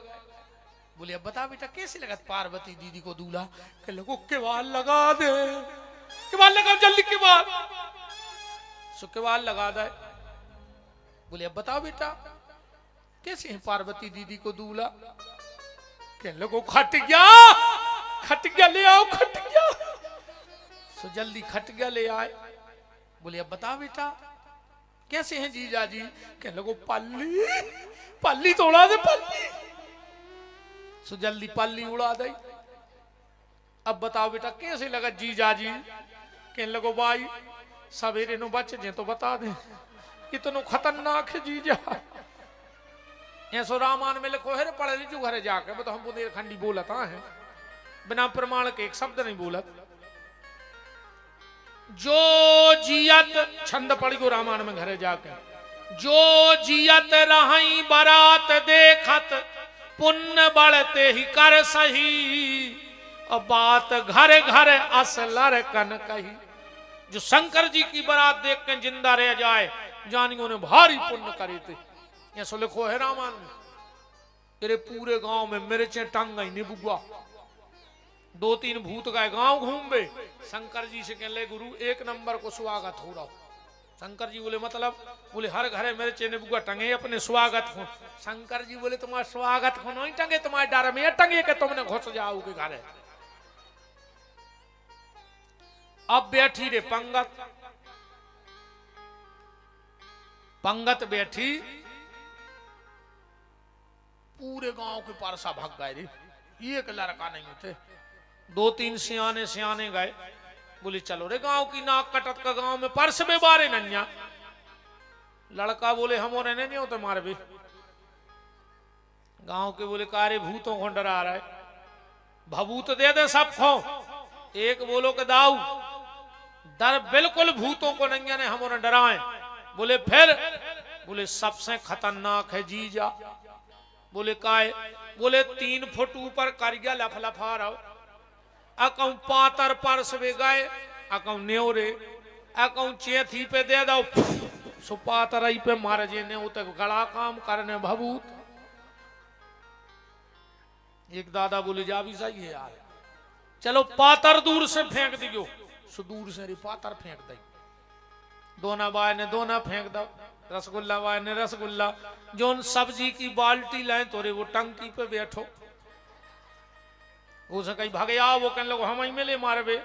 Speaker 1: बोले अब बता बेटा कैसे लगा पार्वती दीदी को दूल्हा के लोगों केवाल लगा दे केवाल लगाओ जल्दी केवाल सो केवाल लगा दे बोले अब बताओ बेटा कैसे है पार्वती दीदी को दूल्हा के लोगों खट गया ले आओ खट गया सो जल्दी खट गया ले आए बोले अब बता बेटा कैसे हैं जीजा जी कहने लगो पल्ली तो उड़ा दे पल्ली सो जल्दी पल्ली उड़ा दे। अब बताओ बेटा कैसे लगा जीजा जी कहने लगो भाई सवेरे नो बच जे तो बता दे इतनो खतरनाक है जीजा ऐसो रामायण में लिखो है पढ़ लीजो घरे जाके तो हम बुंदेलखंडी बोलता है बिना प्रमाण के एक शब्द नहीं बोलत जो जियत छंद पढ़ गो रामायण में घरे जाके जो जियत रही बारात देखत पुण्य बढ़ते ही कर सही और बात घर घर असलर कन कही। जो शंकर जी की बारात देख के जिंदा रह जाए जानियों ने भारी पुण्य करे थे ऐसा लिखो है रामायण में। तेरे पूरे गांव में मिर्चें टंग गई निबुआ दो तीन भूत गए गांव घूमे शंकर जी से कहले गुरु एक नंबर को स्वागत हो रहा। शंकर जी बोले मतलब बोले हर घरे मिर्चे निबुआ टंगे अपने स्वागत हो। शंकर जी बोले तुम्हारा स्वागत हो नहीं टंगे तुम्हारे डर में टंगे के तुमने घुस जाओगे घरे। अब बैठी रे पंगत बैठी पूरे गांव के पारसा भाग गए रे एक लड़का नहीं होते दो तीन सियाने गए बोले चलो रे गांव की नाक कटत का गांव में परस में बारे नन्या लड़का बोले हम और नहीं होते मारे भी गांव के बोले कारे भूतों को डरा रहा है भभूत दे दे सबको, एक बोलो के दाऊ डर बिल्कुल भूतों को नहीं ने हम उन्हें डराए। बोले फिर, बोले सबसे खतरनाक है जीजा। बोले काहे? बोले 3 फुट ऊपर करिया लफलफा रहो, अकऊ पातर पर सवे गए, अकऊ न्योरे, अकऊ चेथी पे दे दो, सुपातर पे मार जे ने तक गड़ा काम करने भभूत। एक दादा बोले जा भी सही है यार, चलो पातर दूर से फेंक दियो, सो दूर से पातर फेंक दी। दोना बाय ने दोना फेंक दो, रसगुल्ला बाय ने रसगुल्ला, जोन सब्जी की बाल्टी लाए तोरे वो टंकी पे बैठो, उसे कहीं भागे आओ, वो कहने लगे हम ही मिले मारबे।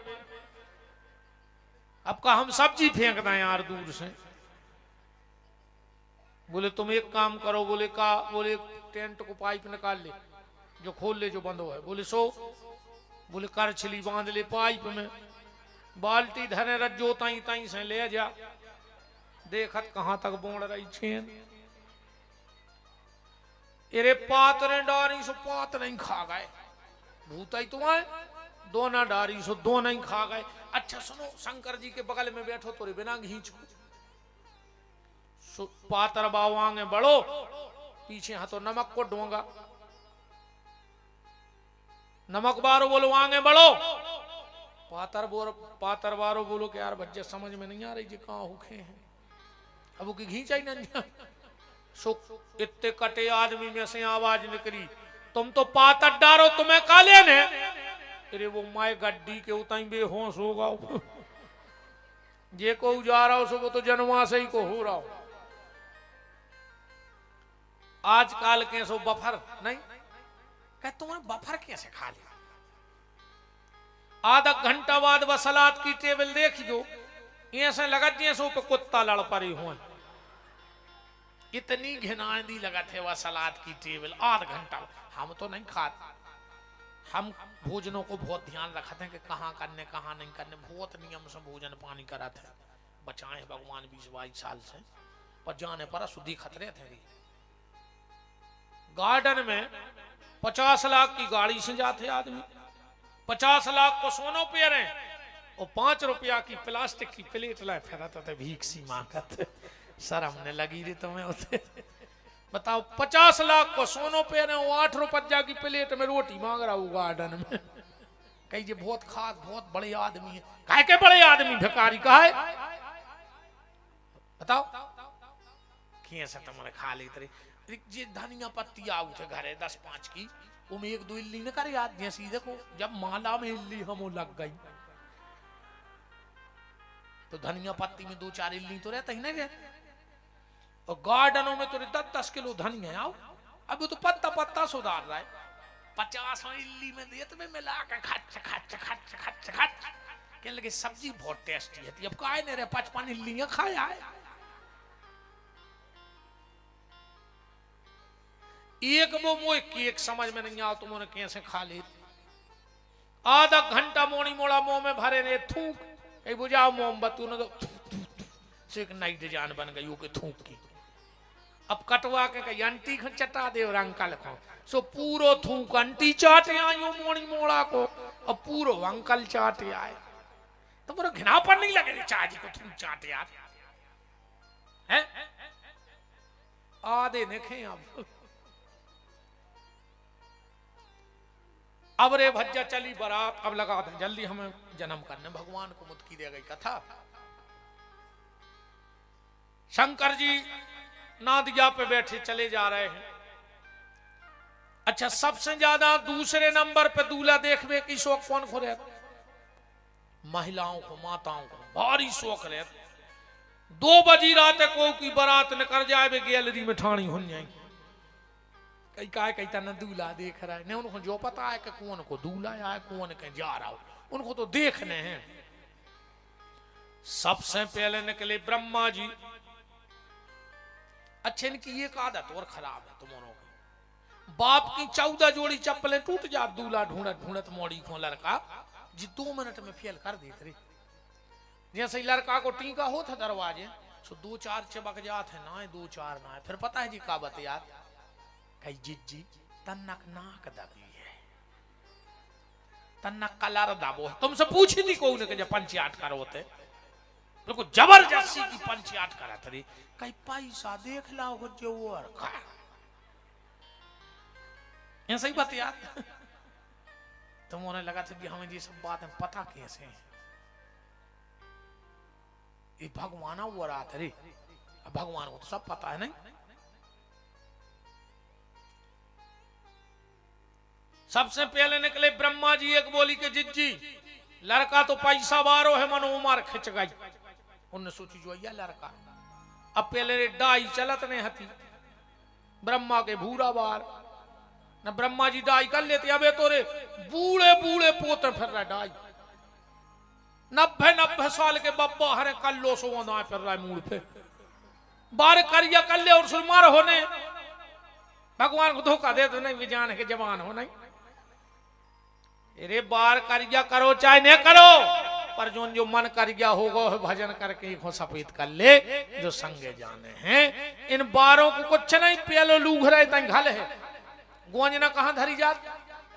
Speaker 1: अब का हम सब्जी फेंक दें यार दूर से। बोले तुम एक काम करो, बोले का? बोले टेंट को पाइप निकाल ले, जो खोल ले जो बंद हो है। बोले सो? बोले करछली बांध ले पाइप में, बाल्टी धरे रज्जो ताई ताई से ले जा, देखत कहां तक बोड़ रही छेन। एरे पातरे डारी सो पात नहीं खा गए, भूत ही तुम्हारे दोना डारी सो दो नहीं खा गए। अच्छा सुनो, शंकर जी के बगल में बैठो तोरे बिना घींच को, पातर बाबू आगे बढ़ो, पीछे हाथों नमक को ढूंगा, नमक बारो बोलो आगे बढ़ो, पातर बारो बोलो कि यार बच्चे समझ में नहीं आ रही जी कहाँ हुखे हैं, अब की घींचा ही नहीं। सो इतने कटे आदमी में से आवाज निकली, तुम तो पातर डारो, तुम्हें काले ने। अरे वो माए गड्डी के उताई बेहोश होगा, जे को जा रहा हो सो वो तो जन्मा से ही को हो रहा हो। आजकल के सो बफर नहीं कह, तुम्हें बफर कैसे खा लिया? आधा घंटा बाद वह सलाद की टेबल देखी दो, ऐसे लगा जैसे पे कुत्ता लड़ पड़े हुए, इतनी घिनादी लगा थे वह सलाद की टेबल। आधा घंटा हम तो नहीं खाते, हम भोजनों को बहुत ध्यान रखते हैं कि कहाँ करने कहाँ नहीं करने, बहुत नियम से भोजन पानी करा थे, बचाए भगवान 20-22 साल से, पर जाने पर शुद्धि खतरे थे। गार्डन में 50 लाख की गाड़ी से जाते आदमी, 50 लाख को सोनो पे रहे, और 5 रुपया की प्लास्टिक की प्लेट लाए फिराते थे भीख सी मांगते, शर्म ने लगी रही तुम्हें उसे। बताओ 50 लाख को सोनो पे रहे, 8 रुपया की प्लेट में रोटी मांग रहा हूँ गार्डन में। कही जे बहुत खास बहुत बड़े आदमी है, काहे के बड़े आदमी भिखारी का है? बताओ कैसे तुम्हारे खा लेते जे धनिया पत्ती आऊ थे घरे 10-5 की, वो में 1-2 इल्ली न करे याद जैसी, देखो जब माला में इल्ली हम लग गई तो धनिया पत्ती में 2-4 इल्ली तो रहता ही नहीं रहता। और गार्डनों में तो 10-10 किलो धनिया आओ, अब तो पत्ता पत्ता सुधार रहा है, 50 इल्ली में देत में मिला के खच खच खच खच खच कहने लगे सब्जी बहुत टेस्टी है। अब काय नहीं रहे 55 इल्लियां खाया है। एक वो मोए केक समझ में नहीं आओ तुमने कैसे खा ली। आधा घंटा मोड़ी मोड़ा मुंह में भरे ने थूक, कहीं बुझाओ मोमबत्ती ने तो एक नई डिजाइन बन गई वो के थूक की। अब कटवा के कहीं आंटी को चटा दे और अंकल को, सो पूरो थूक आंटी चाटे आयो मोड़ी मोड़ा को, अब पूरो अंकल चाटे आए। तो मेरा घिना पर नहीं लगे चाची को थूक चाटे यार है। आधे देखे अब रे भज्जा चली बारात, अब लगा दे जल्दी हमें जन्म करने, भगवान को मुक्ति दे गई कथा। शंकर जी नादिया पे बैठे चले जा रहे हैं। अच्छा सबसे ज्यादा दूसरे नंबर पे दूल्हा देखने की शौक कौन को रहता? महिलाओं को, माताओं को भारी शौक रहता। 2 बजी रात को की बारात निकल जाए वे गैलरी में ठाणी हो जाए, कई काय कई तना दूल्हा देख रहा है, नहीं उनको जो पता है कि कौन को दूल्हा है कौन के जा रहा हो, उनको तो देखने हैं। सबसे पहले निकले ब्रह्मा जी। अच्छे इनकी एक आदत और खराब है तुम्हारों की, बाप की 14 जोड़ी चप्पलें टूट जा, दूल्हा ढूंढत ढूंढत मोड़ी को लड़का जी 2 मिनट में फेल कर देते। जैसे लड़का को टीका हो था दरवाजे, सो 2-4 चबक जाते ना, 2-4 ना, फिर पता है जी का बत याद कई जिज्जी तन्नक नाक दबी है, तन्ना कलर दाबो तुमसे पूछी थी को ने के जब पंचायत करो थे बिल्को जबरदस्ती की पंचायत करा थरी कई पैसा देख ला हो जो और का ये सही बात याद तुम होने लगा था कि हमें ये सब बातें पता कैसे हैं ये भगवान वो रहा था रे भगवान को तो सब पता है नहीं सबसे पहले निकले ब्रह्मा जी एक बोली के जिज्जी लड़का तो पैसा बारो है मनो उमर खिंच गई उनने सोची जो या लड़का अब पहले रे डाई चलत ने हती ब्रह्मा के भूरा बार न ब्रह्मा जी डाई कर लेते अबे तोरे बूढ़े बूढ़े पोते फिर रहा डाई 90 साल के बब्बा हरे कल्लो सो ना फिर रहा मूड पे बार करिया कर ले और सुलमार होने भगवान को धोखा दे तो नहीं विजान के जवान हो नहीं अरे बार करिया करो चाहे नहीं करो पर जो मन करिया होगा भजन करके ही सफेद कर ले जो संगे जाने हैं इन बारों को कुछ नहीं पेलो लूघ रहे तंग घल है गोंजना कहां धरी जात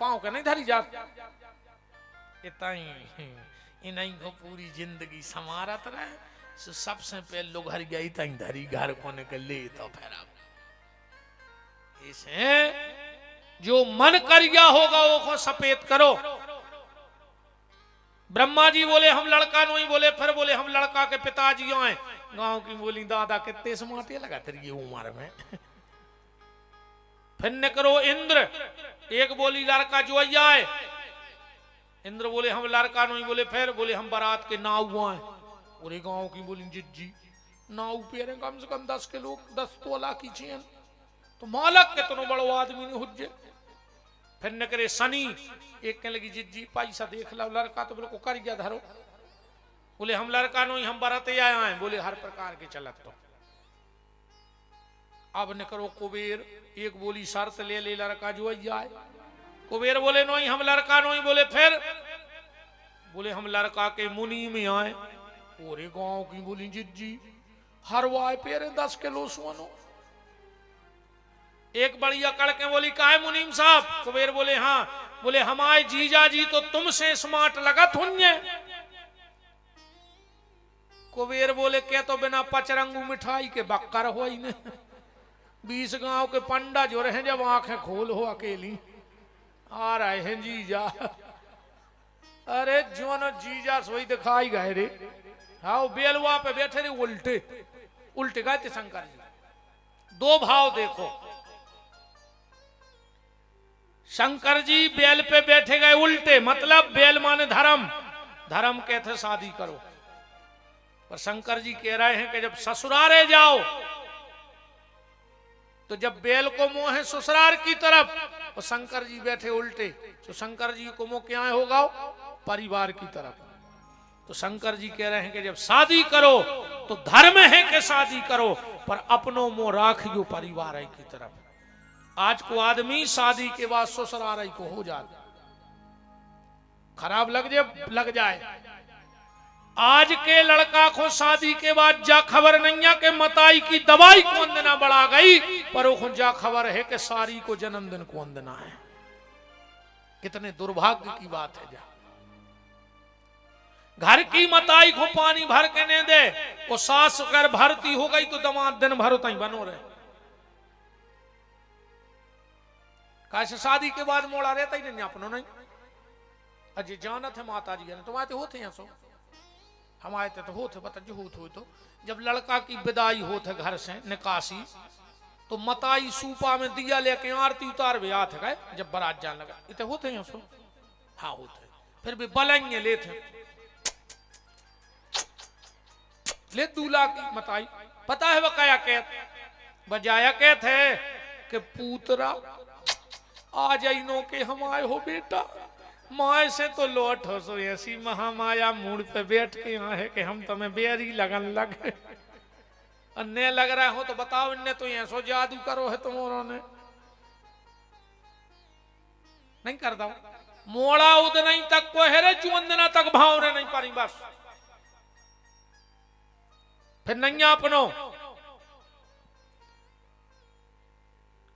Speaker 1: पांव के नहीं धरी जात इन्हीं को पूरी जिंदगी समारत रहे सबसे पहले लोग हर गई तंग धरी घर कोने के ले तो फिर इसे जो मन करिया होगा वो को सफेद करो ब्रह्मा जी बोले हम लड़का नहीं बोले फिर बोले हम लड़का के पिताजी आए गांव की बोली दादा कितने समाटे लगा तेरी उम्र में फिर न करो इंद्र एक बोली लड़का जो आए इंद्र बोले हम लड़का नहीं बोले फिर बोले हम बारात के नाव आए पूरे गांव की बोली जिज्जी नाव पे कम से कम 10 के लोग 10 तोला की चेन तो मालक के तो बड़ो आदमी ने हुज्जे फिर न करे सनी एक कहने लगी जिज्जी पैसा देख लो लड़का तो बोले को कर गया धरो बोले हम लड़का नहीं हम बराते आए हैं बोले हर प्रकार के चलत तो अब न करो कुबेर एक बोली शर्त ले ले लड़का जो आए कुबेर बोले नहीं हम लड़का नहीं बोले फिर बोले हम लड़का के मुनि में आए पूरे गांव की बोली जिज्जी हर वाय पेरे 10 किलो सोनो एक बड़ी अकड़ के बोली काहे मुनीम साहब कुबेर बोले हाँ बोले हमारे जीजा जी तो तुमसे स्मार्ट लगा थुन्ये कुबेर बोले के तो बिना पचरंगू मिठाई के बक्कर हो ही ने 20 गांव के पंडा जो रहे जब आंखें खोल हो अकेली आ रहे हैं जीजा अरे जो न जीजा सोई दिखाई गए रे हाँ बेलवा पे बैठे रे उल्टे उल्टे गए थे शंकर जी 2 भाव देखो शंकर जी बेल पे बैठे गए उल्टे मतलब बेल माने धर्म धर्म कहते शादी करो पर शंकर जी कह रहे हैं कि जब ससुरारे जाओ तो जब बेल को मोह है ससुराल की तरफ और शंकर जी बैठे उल्टे तो शंकर जी को मोह क्या होगा परिवार की तरफ तो शंकर जी कह रहे हैं कि जब शादी करो तो धर्म है कि शादी करो पर अपनों मोह राखियो परिवार है की तरफ आज को आदमी शादी के बाद ससुराल को हो जाए खराब लग जाए आज के लड़का को शादी के बाद जा खबर नहीं है कि मताई की दवाई को अंदना बढ़ा गई पर वो जा खबर है कि सारी को जन्मदिन को अंदना है कितने दुर्भाग्य की बात है जा घर की मताई को पानी भर के नहीं दे वो सास अगर भरती हो गई तो दमाद दिन भर तई बनो रहे कैसे शादी के बाद मोड़ा रहता ही नहीं अपनो नहीं अजय जानत है माता जी ने तुम्हारे होते हैं सो हमारे तो होते बता जो हो तो जब लड़का की विदाई होते घर से निकासी तो मताई सूपा में दिया लेके आरती उतार भी आते गए जब बारात जान लगा इतने होते हैं सो हाँ होते फिर भी बलेंगे लेते ले दूल्हा की मताई पता है वह क्या कहते बजाया कहते कि पूतरा आ जाइनो के हम आए हो बेटा माए से तो लौट हो सो ऐसी महामाया मूड पे बैठ के यहाँ है कि हम तुम्हें बेरी लगन लगे अन्य लग रहा हो तो बताओ इन्ने तो यहाँ सो जादू करो है तुम्हारों ने नहीं कर दो मोड़ा उदना ही तक को है रे चुंदना तक भाव रे नहीं पारी बस फिर नहीं अपनो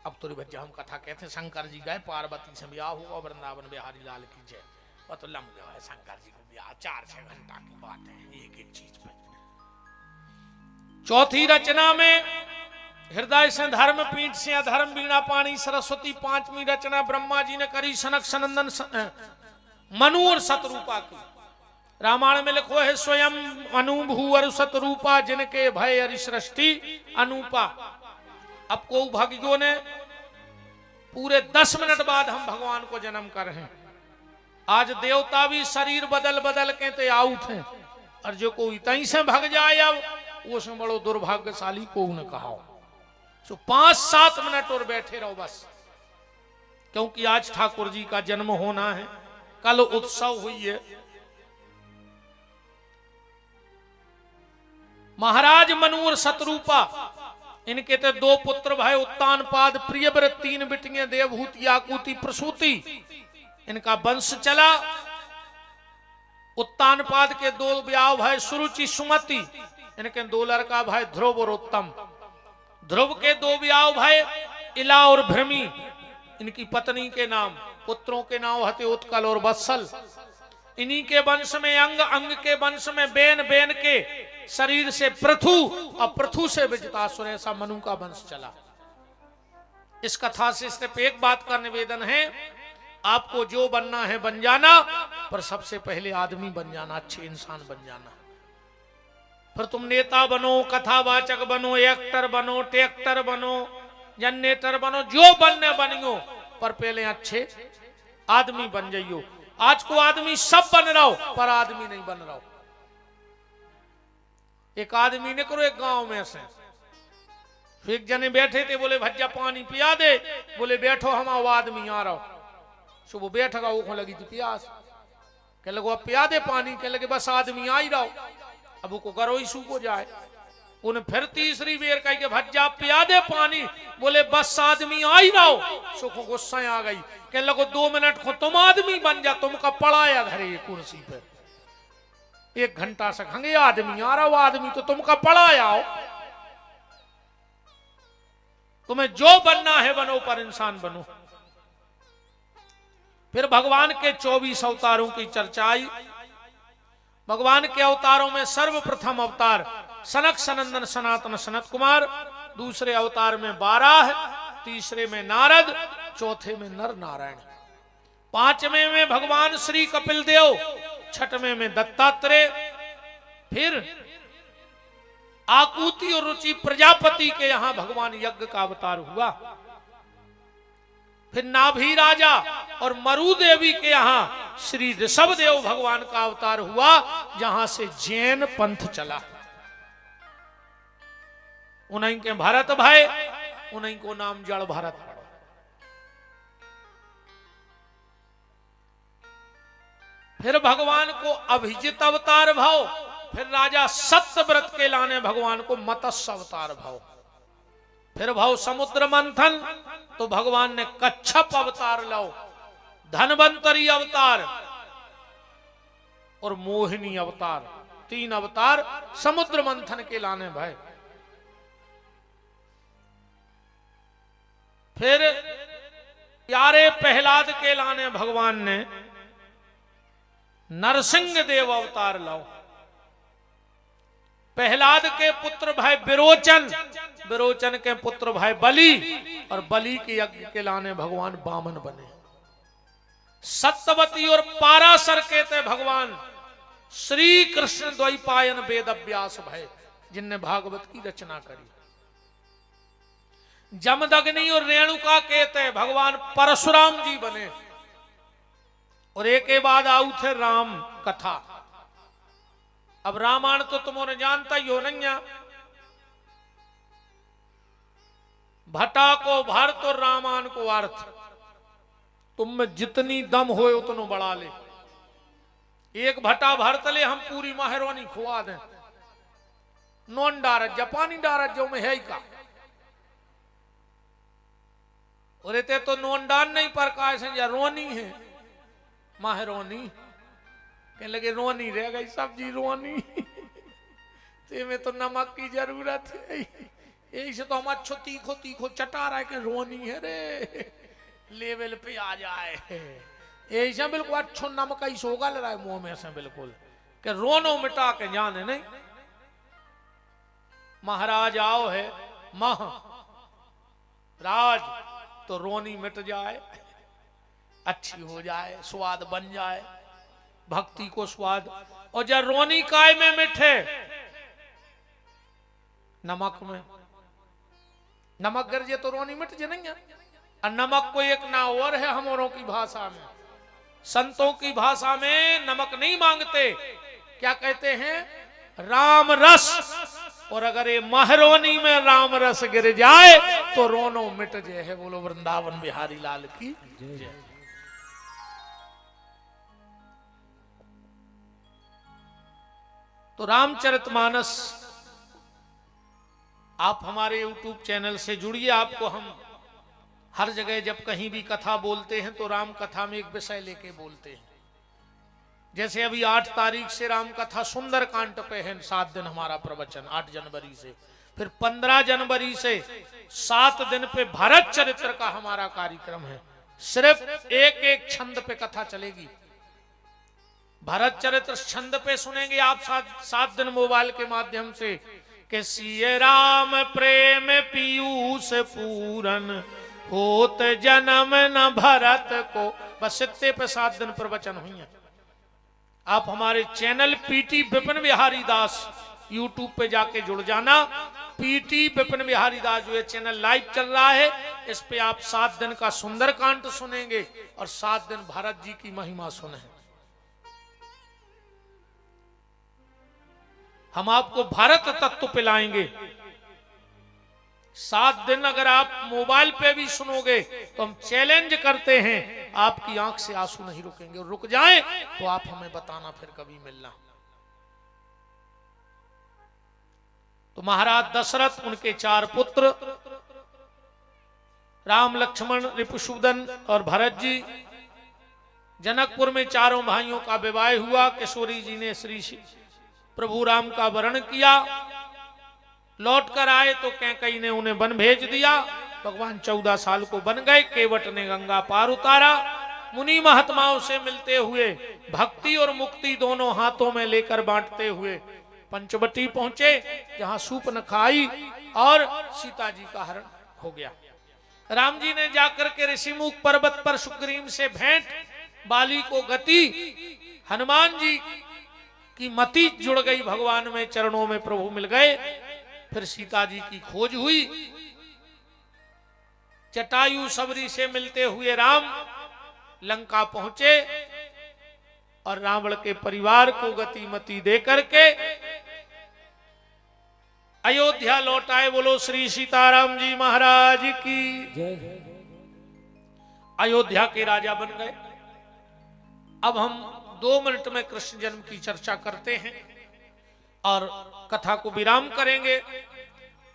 Speaker 1: अब तो बच्चे हम कथा कहते शंकर जी गए पार्वती से ब्याह हुआ वृंदावन बिहारी लाल की जय वो तो लम गया है शंकर जी को भी 4-6 घंटा की बात है एक एक चीज पे। चौथी रचना में हृदय से धर्म, पीठ से अधर्म, वीणा पाणी सरस्वती। पांचवी रचना ब्रह्मा जी ने करी सनक सनंदन मनु और सतरूपा की। रामायण में लिखो है स्वयं अनुभू और सतरूपा, जिनके भय हरि सृष्टि अनूपा। अब को भगियों ने पूरे 10 मिनट बाद हम भगवान को जन्म कर हैं। आज देवता भी शरीर बदल बदल के ते आउट हैं, और जो कोई तहीं से भग जाए अब वो से बड़ो दुर्भाग्यशाली को न कहा। सो 5-7 मिनट और बैठे रहो बस, क्योंकि आज ठाकुर जी का जन्म होना है, कल उत्सव हुई है। महाराज मनु और सतरूपा, इनके ते 2 पुत्र भाई उत्तानपाद प्रियव्रत, 3 बिटियां देवहूति आकुति प्रसूति। इनका वंश चला। उत्तानपाद के 2 ब्याह भाई सुरुचि सुमति, इनके 2 लड़का भाई ध्रुव और उत्तम। ध्रुव के 2 ब्याह भाई इला और भ्रमी, इनकी पत्नी के नाम। पुत्रों के नाम हते उत्कल और वत्सल। इन्हीं के वंश में अंग, अंग के वंश में बेन, बेन के शरीर से पृथु, और पृथु से विजितासुर। ऐसा मनु का वंश चला। इस कथा से सिर्फ एक बात का निवेदन है, आपको जो बनना है बन जाना, पर सबसे पहले आदमी बन जाना, अच्छे इंसान बन जाना। फिर तुम नेता बनो, कथावाचक बनो, एक्टर बनो, टेक्टर बनो, जनरेटर बनो, जो बनने बनियो, पर पहले अच्छे आदमी बन जाइयो। आज को आदमी सब बन रहा हो, पर आदमी नहीं बन रहा हो। एक आदमी ने करो एक गांव में से, एक जने बैठे थे, बोले भज्जा पानी पिया दे, बोले बैठो हम आओ आदमी आ रहा हो। सो वो बैठा, वो लगी थी प्यास, कह लगे अब पिया दे पानी, कह लगे बस आदमी आ ही रहा हो। अब वो करो ही सूखो जाए। उन्हें फिर तीसरी बेर कह के भज्जा पिया दे पानी, बोले बस आदमी आ ही रहा हो। सुखो गुस्सा आ गई, कह लगो 2 मिनट को तुम आदमी बन जा, तुमका पड़ाया घरे कुर्सी पे। 1 घंटा से खंगे आदमी आ रहा हो, आदमी तो तुमका पड़ाया हो। तुम्हें जो बनना है बनो, पर इंसान बनो। फिर भगवान के 24 अवतारों की चर्चा आई। भगवान के अवतारों में सर्वप्रथम अवतार सनक सनंदन सनातन सनत कुमार, दूसरे अवतार में 12, तीसरे में नारद, चौथे में नर नारायण, 5वें में भगवान श्री कपिल देव, 6वें में दत्तात्रेय। फिर आकुति और रुचि प्रजापति के यहां भगवान यज्ञ का अवतार हुआ। फिर नाभि राजा और मरु देवी के यहां श्री ऋषभ देव भगवान का अवतार हुआ, जहां से जैन पंथ चला। उन्हीं के भरत भाई, उन्हीं को नाम जड़ भरत पड़ो। फिर भगवान को अभिजित अवतार भाव, फिर राजा सत्यव्रत के लाने भगवान को मत्स्य अवतार भाव। फिर भाव समुद्र मंथन, तो भगवान ने कच्छप अवतार लाओ, धनवंतरी अवतार और मोहिनी अवतार, 3 अवतार समुद्र मंथन के लाने भाई। फिर प्यारे प्रहलाद के लाने भगवान ने नरसिंह देव अवतार लाओ। प्रहलाद के पुत्र भाई विरोचन, विरोचन के पुत्र भाई बलि, और बलि के यज्ञ के लाने भगवान वामन बने। सत्यवती और पाराशर के थे भगवान श्री कृष्ण द्वैपायन वेद व्यास भाई, जिनने भागवत की रचना करी। जमदग्नि और रेणुका के थे भगवान परशुराम जी बने। और एक के बाद आऊ थे राम कथा। अब रामायण तो तुमने जानता ही हो नहीं, भटा को भरत और रामायण को अर्थ। तुम में जितनी दम हो उतनो बढ़ा ले। एक भटा भरत ले, हम पूरी माहरवानी खुआ दें। नॉन डारत जापानी डारत जो में है ही का, और ते तो नॉन डार नहीं पर का से रोनी है माहरोनी, कह लगे रोनी रह गई सब्जी रोनी ते में तो नमक की जरूरत है। यही से तो हम अच्छो तीखो तीखो चटा रहा है कि रोनी है रे, लेवल पे आ जाए। ऐसा बिल्कुल अच्छो नमक ही सोगा ले रहा है मुंह में से बिल्कुल कि रोनो मिटा के जाने नहीं। महाराज आओ है मह राज तो रोनी मिट जाए, अच्छी हो जाए, स्वाद बन जाए, भक्ति को स्वाद। और जब रोनी काय में मिठे, नमक में। नमक गिर तो रोनी मिट जे नहीं है। और नमक को एक ना और है हमारों की भाषा में, संतों की भाषा में नमक नहीं मांगते, क्या कहते हैं? राम रस। और अगर ये महरोनी में राम रस गिर जाए तो रोनो मिट जे है। बोलो वृंदावन बिहारी लाल की जय। तो रामचरितमानस आप हमारे YouTube चैनल से जुड़िए। आपको हम हर जगह जब कहीं भी कथा बोलते हैं तो राम कथा में एक विषय लेके बोलते हैं। जैसे अभी 8 तारीख से राम कथा सुंदर कांड पे है, 7 दिन हमारा प्रवचन 8 जनवरी से। फिर 15 जनवरी से 7 दिन पे भरत चरित्र का हमारा कार्यक्रम है। सिर्फ एक छंद पे कथा चलेगी। भरत चरित्र छंद पे सुनेंगे आप 7 दिन मोबाइल के माध्यम से कि सिय राम प्रेम पीयूष पूरन होत जन्म न भरत को। बस इतने पे 7 दिन प्रवचन हुई है। आप हमारे चैनल पीटी विपिन बिहारी दास यूट्यूब पे जाके जुड़ जाना। पीटी विपिन बिहारी दास जो है चैनल लाइव चल रहा है, इस पे आप 7 दिन का सुंदरकांड सुनेंगे और 7 दिन भरत जी की महिमा सुने। हम आपको भारत तत्व पिलाएंगे। 7 दिन अगर आप मोबाइल पे भी सुनोगे तो हम चैलेंज करते हैं, आपकी आंख से आंसू नहीं रुकेंगे। और रुक जाए तो आप हमें बताना, फिर कभी मिलना। तो महाराज दशरथ, उनके 4 पुत्र राम लक्ष्मण रिपुसूदन और भरत जी, जनकपुर में चारों भाइयों का विवाह हुआ। किशोरी जी ने श्री प्रभु राम का वर्ण किया। लौट कर आए तो कैकई ने उन्हें वन भेज दिया। भगवान 14 साल को बन गए। केवट ने गंगा पार उतारा। मुनि महात्माओं से मिलते हुए भक्ति और मुक्ति दोनों हाथों में लेकर बांटते हुए पंचवटी पहुंचे, जहां सूर्पनखा आई और सीता जी का हरण हो गया। राम जी ने जाकर के ऋषिमुख पर्वत पर सुग्रीव से भेंट, बाली को गति, हनुमान जी की मति जुड़ गई भगवान में, चरणों में प्रभु मिल गए। फिर सीता जी की खोज हुई। जटायु सबरी से मिलते हुए राम लंका पहुंचे और रावण के परिवार को गति मति दे करके अयोध्या लौट आए। बोलो श्री सीताराम जी महाराज की जय। अयोध्या के राजा बन गए। अब हम 2 मिनट में कृष्ण जन्म की चर्चा करते हैं और कथा को विराम करेंगे।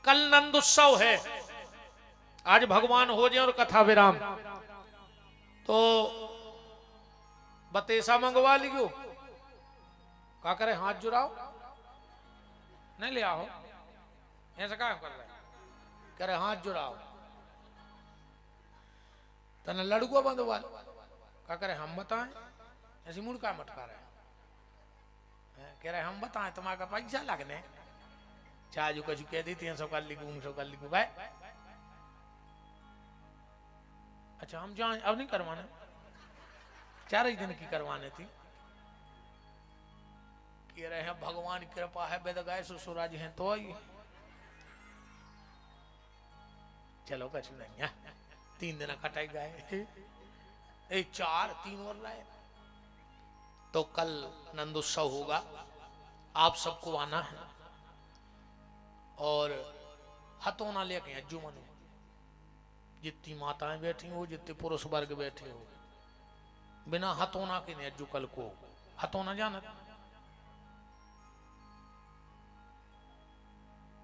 Speaker 1: कल नंदोत्सव है, आज भगवान हो जाए और कथा विराम। तो बतेसा मंगवा लियो, क्या करे, हाथ जुड़ाओ, नहीं ले आओ, ऐसा क्या कर रहे, कह रहे हाथ जुड़ाओ। तना लड़को बंधवा, क्या करे हम बताएं, ऐसी मूड का मटका रहे, कह रहे हम बताएं तुम्हारा पैसा लगने, चाहे जो कुछ कह देती हैं सकाल लिखू भाई। अच्छा हम जाएं, अब नहीं करवाना, 4 ही दिन की करवाने थी। कह रहे हैं भगवान की कृपा है, वेद गाय ससुराज हैं तो ही चलो कुछ नहीं है। 3 दिन कटाई गए, 4 3 और रहे। तो कल नंदोत्सव होगा, आप सबको आना है और हथौना लेके अज्जू मनु, जितनी माताएं बैठी हो, जितने पुरुष वर्ग बैठे हो, बिना हथौना के नहीं अज्जू कल को। हथौना जाना,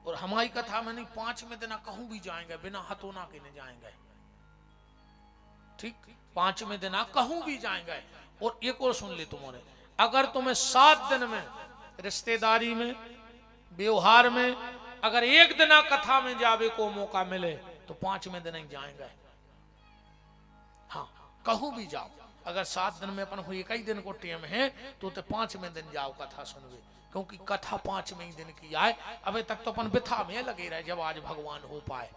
Speaker 1: और हमारी कथा में नहीं 5वें दिन कहूं भी जाएंगे, बिना हथौना के नहीं जाएंगे, ठीक। 5वें दिन कहूं भी जाएंगे। और एक और सुन ले तुम्हारे, अगर तुम्हें 7 दिन में रिश्तेदारी में, व्यवहार में, अगर 1 दिन कथा में जावे को मौका मिले तो 5वें दिन ही जाएंगे। हाँ कहूं भी जाओ, अगर 7 दिन में अपन हो 1 दिन को टेम है तो 5वें दिन जाओ कथा सुनवे, क्योंकि कथा 5वें दिन की आए। अबे तक तो अपन बिथा में लगे रहे, जब आज भगवान हो पाए।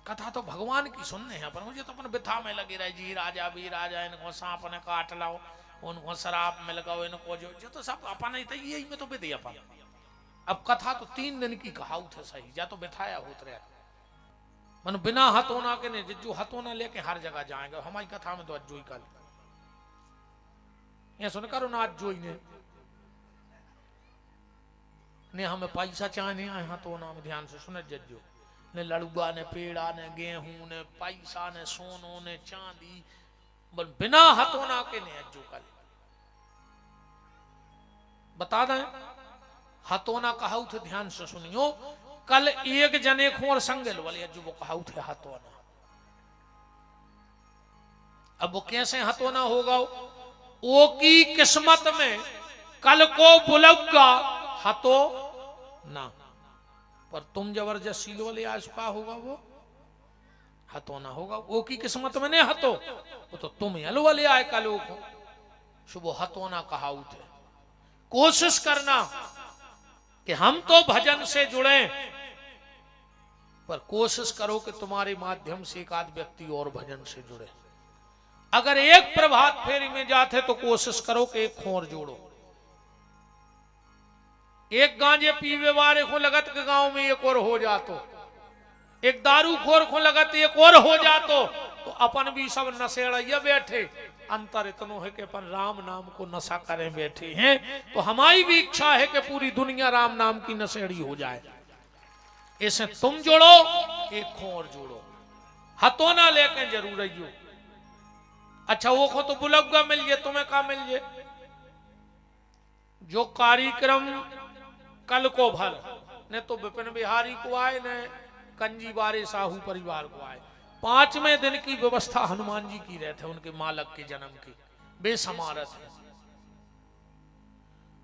Speaker 1: कथा तो भगवान की सुनने हैं अपन, मुझे तो अपन बिथा में लगे रहे, जी राजा भी राजा, इनको सांप ने काट लाओ, उनको शराब में लगाओ, इनको जो तो सब अपन ही था, यही में तो बिदे अपन। अब कथा तो 3 दिन की कहावत है सही, जा तो बिठाया होत रहे मन बिना हथोना के ने, जो हथोना लेके हर जगह जाएंगे। हमारी कथा में तो आज जोई कल ये सुन करो ना, आज जोई ने हमें पैसा चाहने आए हथोना में, ध्यान से सुने जज्जो ने, लड़ुआ ने, पेड़ा ने, गेहूं ने, पैसा ने, सोनो ने, चांदी, बल बिना हथोना के ने अज्जू कल बता दें। हथोना कहाऊ थे, ध्यान से सुनियो। कल एक जने खोर संगल वाले अज्जू वो कहाऊ थे हथोना। अब वो कैसे हथोना होगा? ओ की किस्मत में कल को बुलगा हतो ना, पर तुम जबरदस्ती लो ले आज का होगा वो हथोना होगा। वो की किस्मत में नहीं हतो, वो तो तुम हलो वाले आए कल को सुबह हथोना कहाऊ थे। कोशिश करना कि हम तो भजन से जुड़े, पर कोशिश करो कि तुम्हारे माध्यम से एक आध व्यक्ति और भजन से जुड़े। अगर एक प्रभात फेरी में जाते तो कोशिश करो कि एक खोर जोड़ो। एक गांजे पीवे वाले को लगत के गांव में एक और हो जातो, एक दारू खोर को लगत एक और हो जातो, तो अपन भी सब नशेड़िया बैठे। अंतर इतनो है कि अपन राम नाम को नशा करें बैठे हैं, तो हमारी भी इच्छा है कि पूरी दुनिया राम नाम की नशेड़ी हो जाए। इसे तुम जोड़ो, एक खोर जोड़ो, हथोना लेके जरूर आइयो। अच्छा वो को तो बुलगुआ मिल जाए, तुम्हें कहा मिल जाए? जो कार्यक्रम कल को भल ने तो विपिन बिहारी को आए, ने कंजी बारे साहू परिवार को आए। 5वें दिन की व्यवस्था हनुमान जी की रहते, उनके मालक के जन्म की बेसमारत है।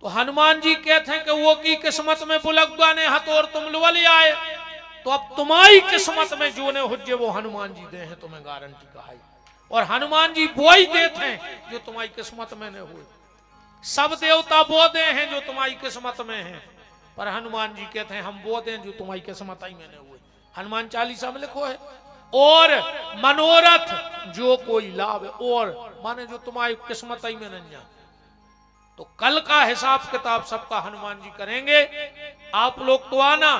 Speaker 1: तो हनुमान जी कहते हैं कि वो की किस्मत में बुलगुआ ने हथौर तुम लुवल आए, तो अब तुम्हारी किस्मत में जो ने हुज्जे वो हनुमान जी दे हैं, तुम्हें गारंटी कहा। और हनुमान जी वो ही देते हैं जो तुम्हारी किस्मत में न हुए। सब देवता वो दे हैं जो तुम्हारी किस्मत में हैं, पर हनुमान जी कहते हैं हम वो दें जो तुम्हारी किस्मत ही में न हुए। हनुमान चालीसा में लिखो है, और मनोरथ जो कोई लाभ, और माने जो तुम्हारी किस्मत ही में नहीं। तो कल का हिसाब किताब सबका हनुमान जी करेंगे। आप लोग तो आना,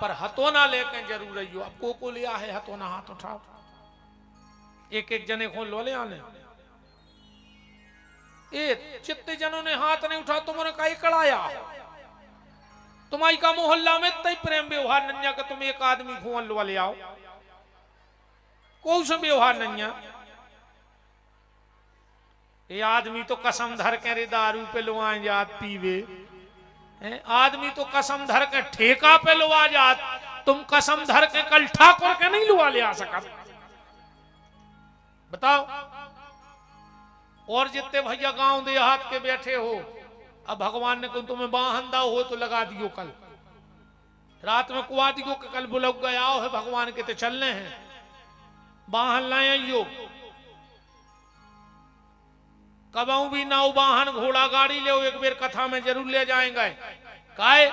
Speaker 1: पर हथोना लेके जरूर आइयो। अब को लिया है हथोना? हाथ उठाओ, एक एक जने खोल लो ले आने। चित्ते जनों ने हाथ नहीं उठा, तुमने कहा कड़ाया तुम्हारी का मोहल्ला में तय प्रेम व्यवहार नन्या का तुम एक आदमी खोल लो ले आओ, कौन सा व्यवहार नन्या? ये आदमी तो कसम धर के रे दारू पे लो आ जात पीवे, आदमी तो कसम धर के ठेका पे लो आ जात, तुम कसम धर के कल ठाकुर के नहीं लुआ ले आ सका। बताओ। और जितने भैया गांव देहात के बैठे हो, अब भगवान ने कहा तुम्हें बाहंदा हो तो लगा दियो, कल रात में कुआ दियो कि कल बुलग गया है भगवान के तो चलने हैं, बाहन लाइयो। कबाऊ भी नाव वाहन घोड़ा गाड़ी ले, एक बेर कथा में जरूर ले जाएंगे। काहे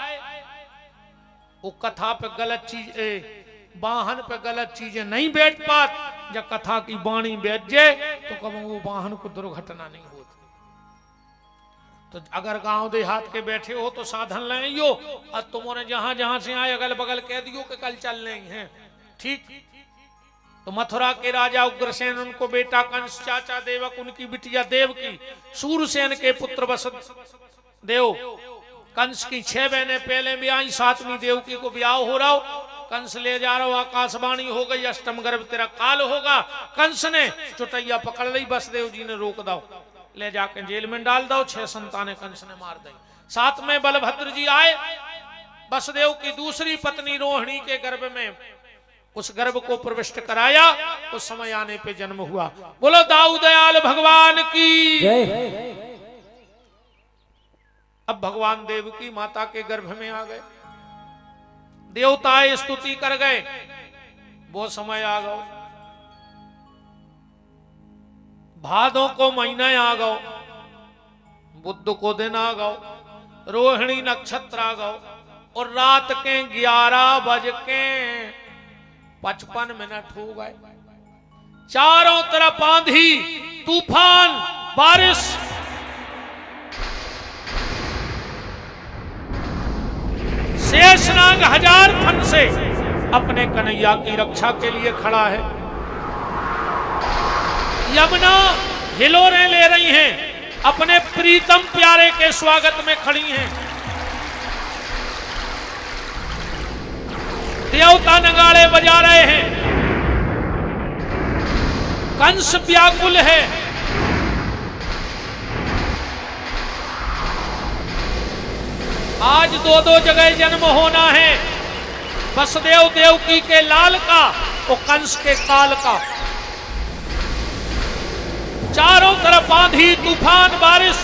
Speaker 1: वो कथा पे गलत चीज, वाहन पे गलत चीजें नहीं बैठ पात। जब कथा की बाणी बैठ जाए तो कब वो वाहन को दुर्घटना नहीं होती। तो अगर गांव देहात के बैठे हो तो साधन लाइयो, और तुमने जहां जहां से आए अगल बगल कह दियो कि कल चल रहे हैं, ठीक। तो मथुरा के राजा उग्रसेन, उनको बेटा कंस, चाचा देवक, उनकी बिटिया देवकी, सूरसेन के पुत्र वसुदेव, कंस की 6 बहनें पहले भी आई, 7वीं देवकी को ब्याह हो रहा हो। कंस ले जा रहा हो, आकाशवाणी हो गई, अष्टम गर्भ तेरा काल होगा। कंस ने चुटैया पकड़ ली, वसुदेव जी ने रोक दो, ले जाके जेल में डाल दो। 6 संतानें कंस ने मार दी। 7 में बलभद्र जी आए, वसुदेव की दूसरी पत्नी रोहिणी के गर्भ में उस गर्भ को प्रविष्ट कराया। उस समय आने पे जन्म हुआ। बोलो दाऊ दयाल भगवान की जय। अब भगवान देवकी माता के गर्भ में आ गए, देवताएं स्तुति कर गए, वो समय आ गया। भादों को महीना आ गो, बुध को दिन आ गो, रोहिणी नक्षत्र आ गो और रात के 11:55 हो गए। चारों तरफ आंधी तूफान बारिश। शेषनाग 1000 फन से अपने कन्हैया की रक्षा के लिए खड़ा है। यमुना हिलोरें ले रही हैं, अपने प्रीतम प्यारे के स्वागत में खड़ी हैं। देवता नगाड़े बजा रहे हैं, कंस व्याकुल है। आज 2-2 जगह जन्म होना है, वसुदेव देवकी के लाल का और कंस के काल का। चारों तरफ आंधी तूफान बारिश।